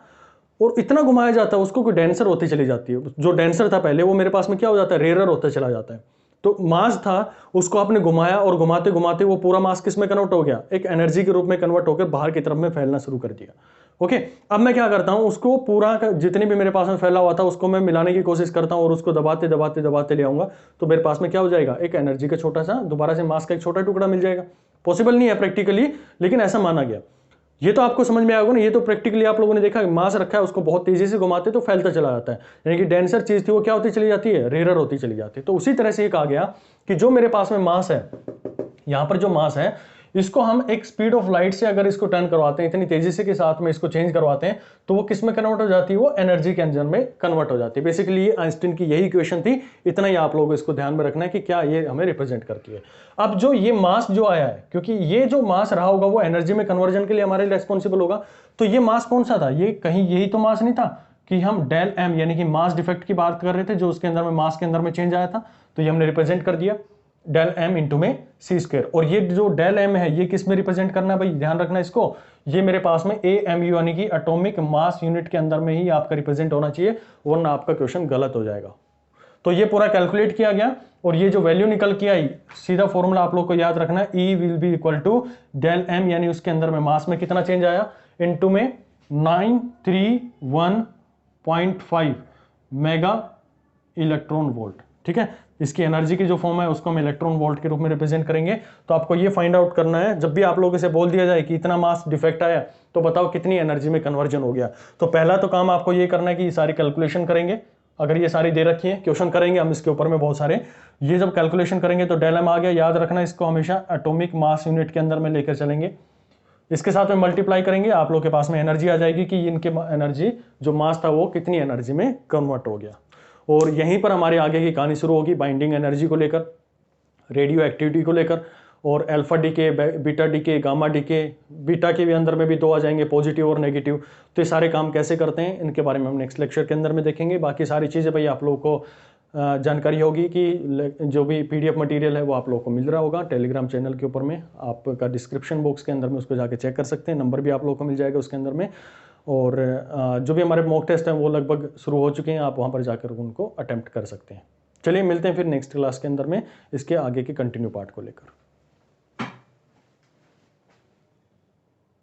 और इतना घुमाया जाता है उसको कोई डेंसर होती चली जाती है। जो डेंसर था पहले वो मेरे पास में क्या हो जाता है, रेयरर होता चला जाता है। तो मास था, उसको आपने घुमाया और घुमाते घुमाते वो पूरा मास किस में कन्वर्ट हो गया, एक एनर्जी के रूप में कन्वर्ट होकर बाहर की तरफ में फैलना शुरू कर दिया। ओके, अब मैं क्या करता हूं, उसको पूरा जितनी भी मेरे पास में फैला हुआ था उसको मैं मिलाने की कोशिश करता हूं और उसको दबाते दबाते दबाते ले आऊंगा, तो मेरे पास में क्या हो जाएगा, एक एनर्जी का छोटा सा दोबारा से मास का एक छोटा टुकड़ा मिल जाएगा। पॉसिबल नहीं है प्रैक्टिकली, लेकिन ऐसा माना गया। ये तो आपको समझ में आएगा ना, ये तो प्रैक्टिकली आप लोगों ने देखा, मास रखा है उसको बहुत तेजी से घुमाते तो फैलता चला जाता है, यानी कि डेंसर चीज थी वो क्या होती चली जाती है, रेयरर होती चली जाती है। तो उसी तरह से ये कहा गया कि जो मेरे पास में मास है, यहां पर जो मास है, इसको हम एक स्पीड ऑफ लाइट से अगर इसको टर्न करवाते हैं, इतनी तेजी से के साथ में इसको चेंज करवाते हैं, तो वो किस में कन्वर्ट हो जाती है, वो एनर्जी के अंदर में कन्वर्ट हो जाती है। बेसिकली आइंस्टीन की यही इक्वेशन थी। इतना ही आप लोगों को इसको ध्यान में रखना है कि क्या ये हमें रिप्रेजेंट करती है। अब जो ये मास जो आया है, क्योंकि ये जो मास रहा होगा वो एनर्जी में कन्वर्जन के लिए हमारे लिए रिस्पॉन्सिबल होगा, तो ये मास कौन सा था, ये कहीं यही तो मास नहीं था कि हम डेल एम यानी कि मास डिफेक्ट की बात कर रहे थे, जो उसके अंदर में मास के अंदर में चेंज आया था, तो ये हमने रिप्रेजेंट कर दिया डेल एम इंटू में सी स्क्वायर। और ये जो डेल एम है ये किस में रिप्रेजेंट करना है भाई, ध्यान रखना इसको, ये मेरे पास में ए एम यू यानी कि एटॉमिक मास यूनिट के अंदर में ही आपका रिप्रेजेंट होना चाहिए, वरना आपका क्वेश्चन गलत हो जाएगा। तो ये पूरा कैलकुलेट किया गया और ये जो वैल्यू निकल के आई, सीधा फॉर्मूला आप लोग को याद रखना है, E will be equal to del M, यानी उसके अंदर में मास में कितना चेंज आया, इनटू में 931.5 मेगा इलेक्ट्रॉन वोल्ट। ठीक है, इसकी एनर्जी की जो फॉर्म है उसको हम इलेक्ट्रॉन वोल्ट के रूप में रिप्रेजेंट करेंगे। तो आपको ये फाइंड आउट करना है, जब भी आप लोगों से बोल दिया जाए कि इतना मास डिफेक्ट आया तो बताओ कितनी एनर्जी में कन्वर्जन हो गया। तो पहला तो काम आपको ये करना है कि सारी कैलकुलेशन करेंगे, अगर ये सारी दे रखी है, क्वेश्चन करेंगे हम इसके ऊपर में बहुत सारे, ये जब कैलकुलेशन करेंगे तो डेल एम आ गया, याद रखना इसको हमेशा एटॉमिक मास यूनिट के अंदर में लेकर चलेंगे, इसके साथ में मल्टीप्लाई करेंगे, आप लोग के पास में एनर्जी आ जाएगी कि इनके एनर्जी जो मास था वो कितनी एनर्जी में कन्वर्ट हो गया। और यहीं पर हमारे आगे की कहानी शुरू होगी, बाइंडिंग एनर्जी को लेकर, रेडियो एक्टिविटी को लेकर, और alpha decay, beta decay, gamma decay, beta के भी अंदर में भी दो आ जाएंगे, पॉजिटिव और नेगेटिव। तो ये सारे काम कैसे करते हैं इनके बारे में हम नेक्स्ट लेक्चर के अंदर में देखेंगे। बाकी सारी चीज़ें भाई आप लोगों को जानकारी होगी कि जो भी पीडीएफ मटेरियल है वो आप लोगों को मिल रहा होगा टेलीग्राम चैनल के ऊपर में, आपका डिस्क्रिप्शन बॉक्स के अंदर में उसको जाके चेक कर सकते हैं, नंबर भी आप लोगों को मिल जाएगा उसके अंदर में। और जो भी हमारे मॉक टेस्ट हैं वो लगभग शुरू हो चुके हैं, आप वहाँ पर जाकर उनको अटेम्प्ट कर सकते हैं। चलिए मिलते हैं फिर नेक्स्ट क्लास के अंदर में इसके आगे के कंटिन्यू पार्ट को लेकर।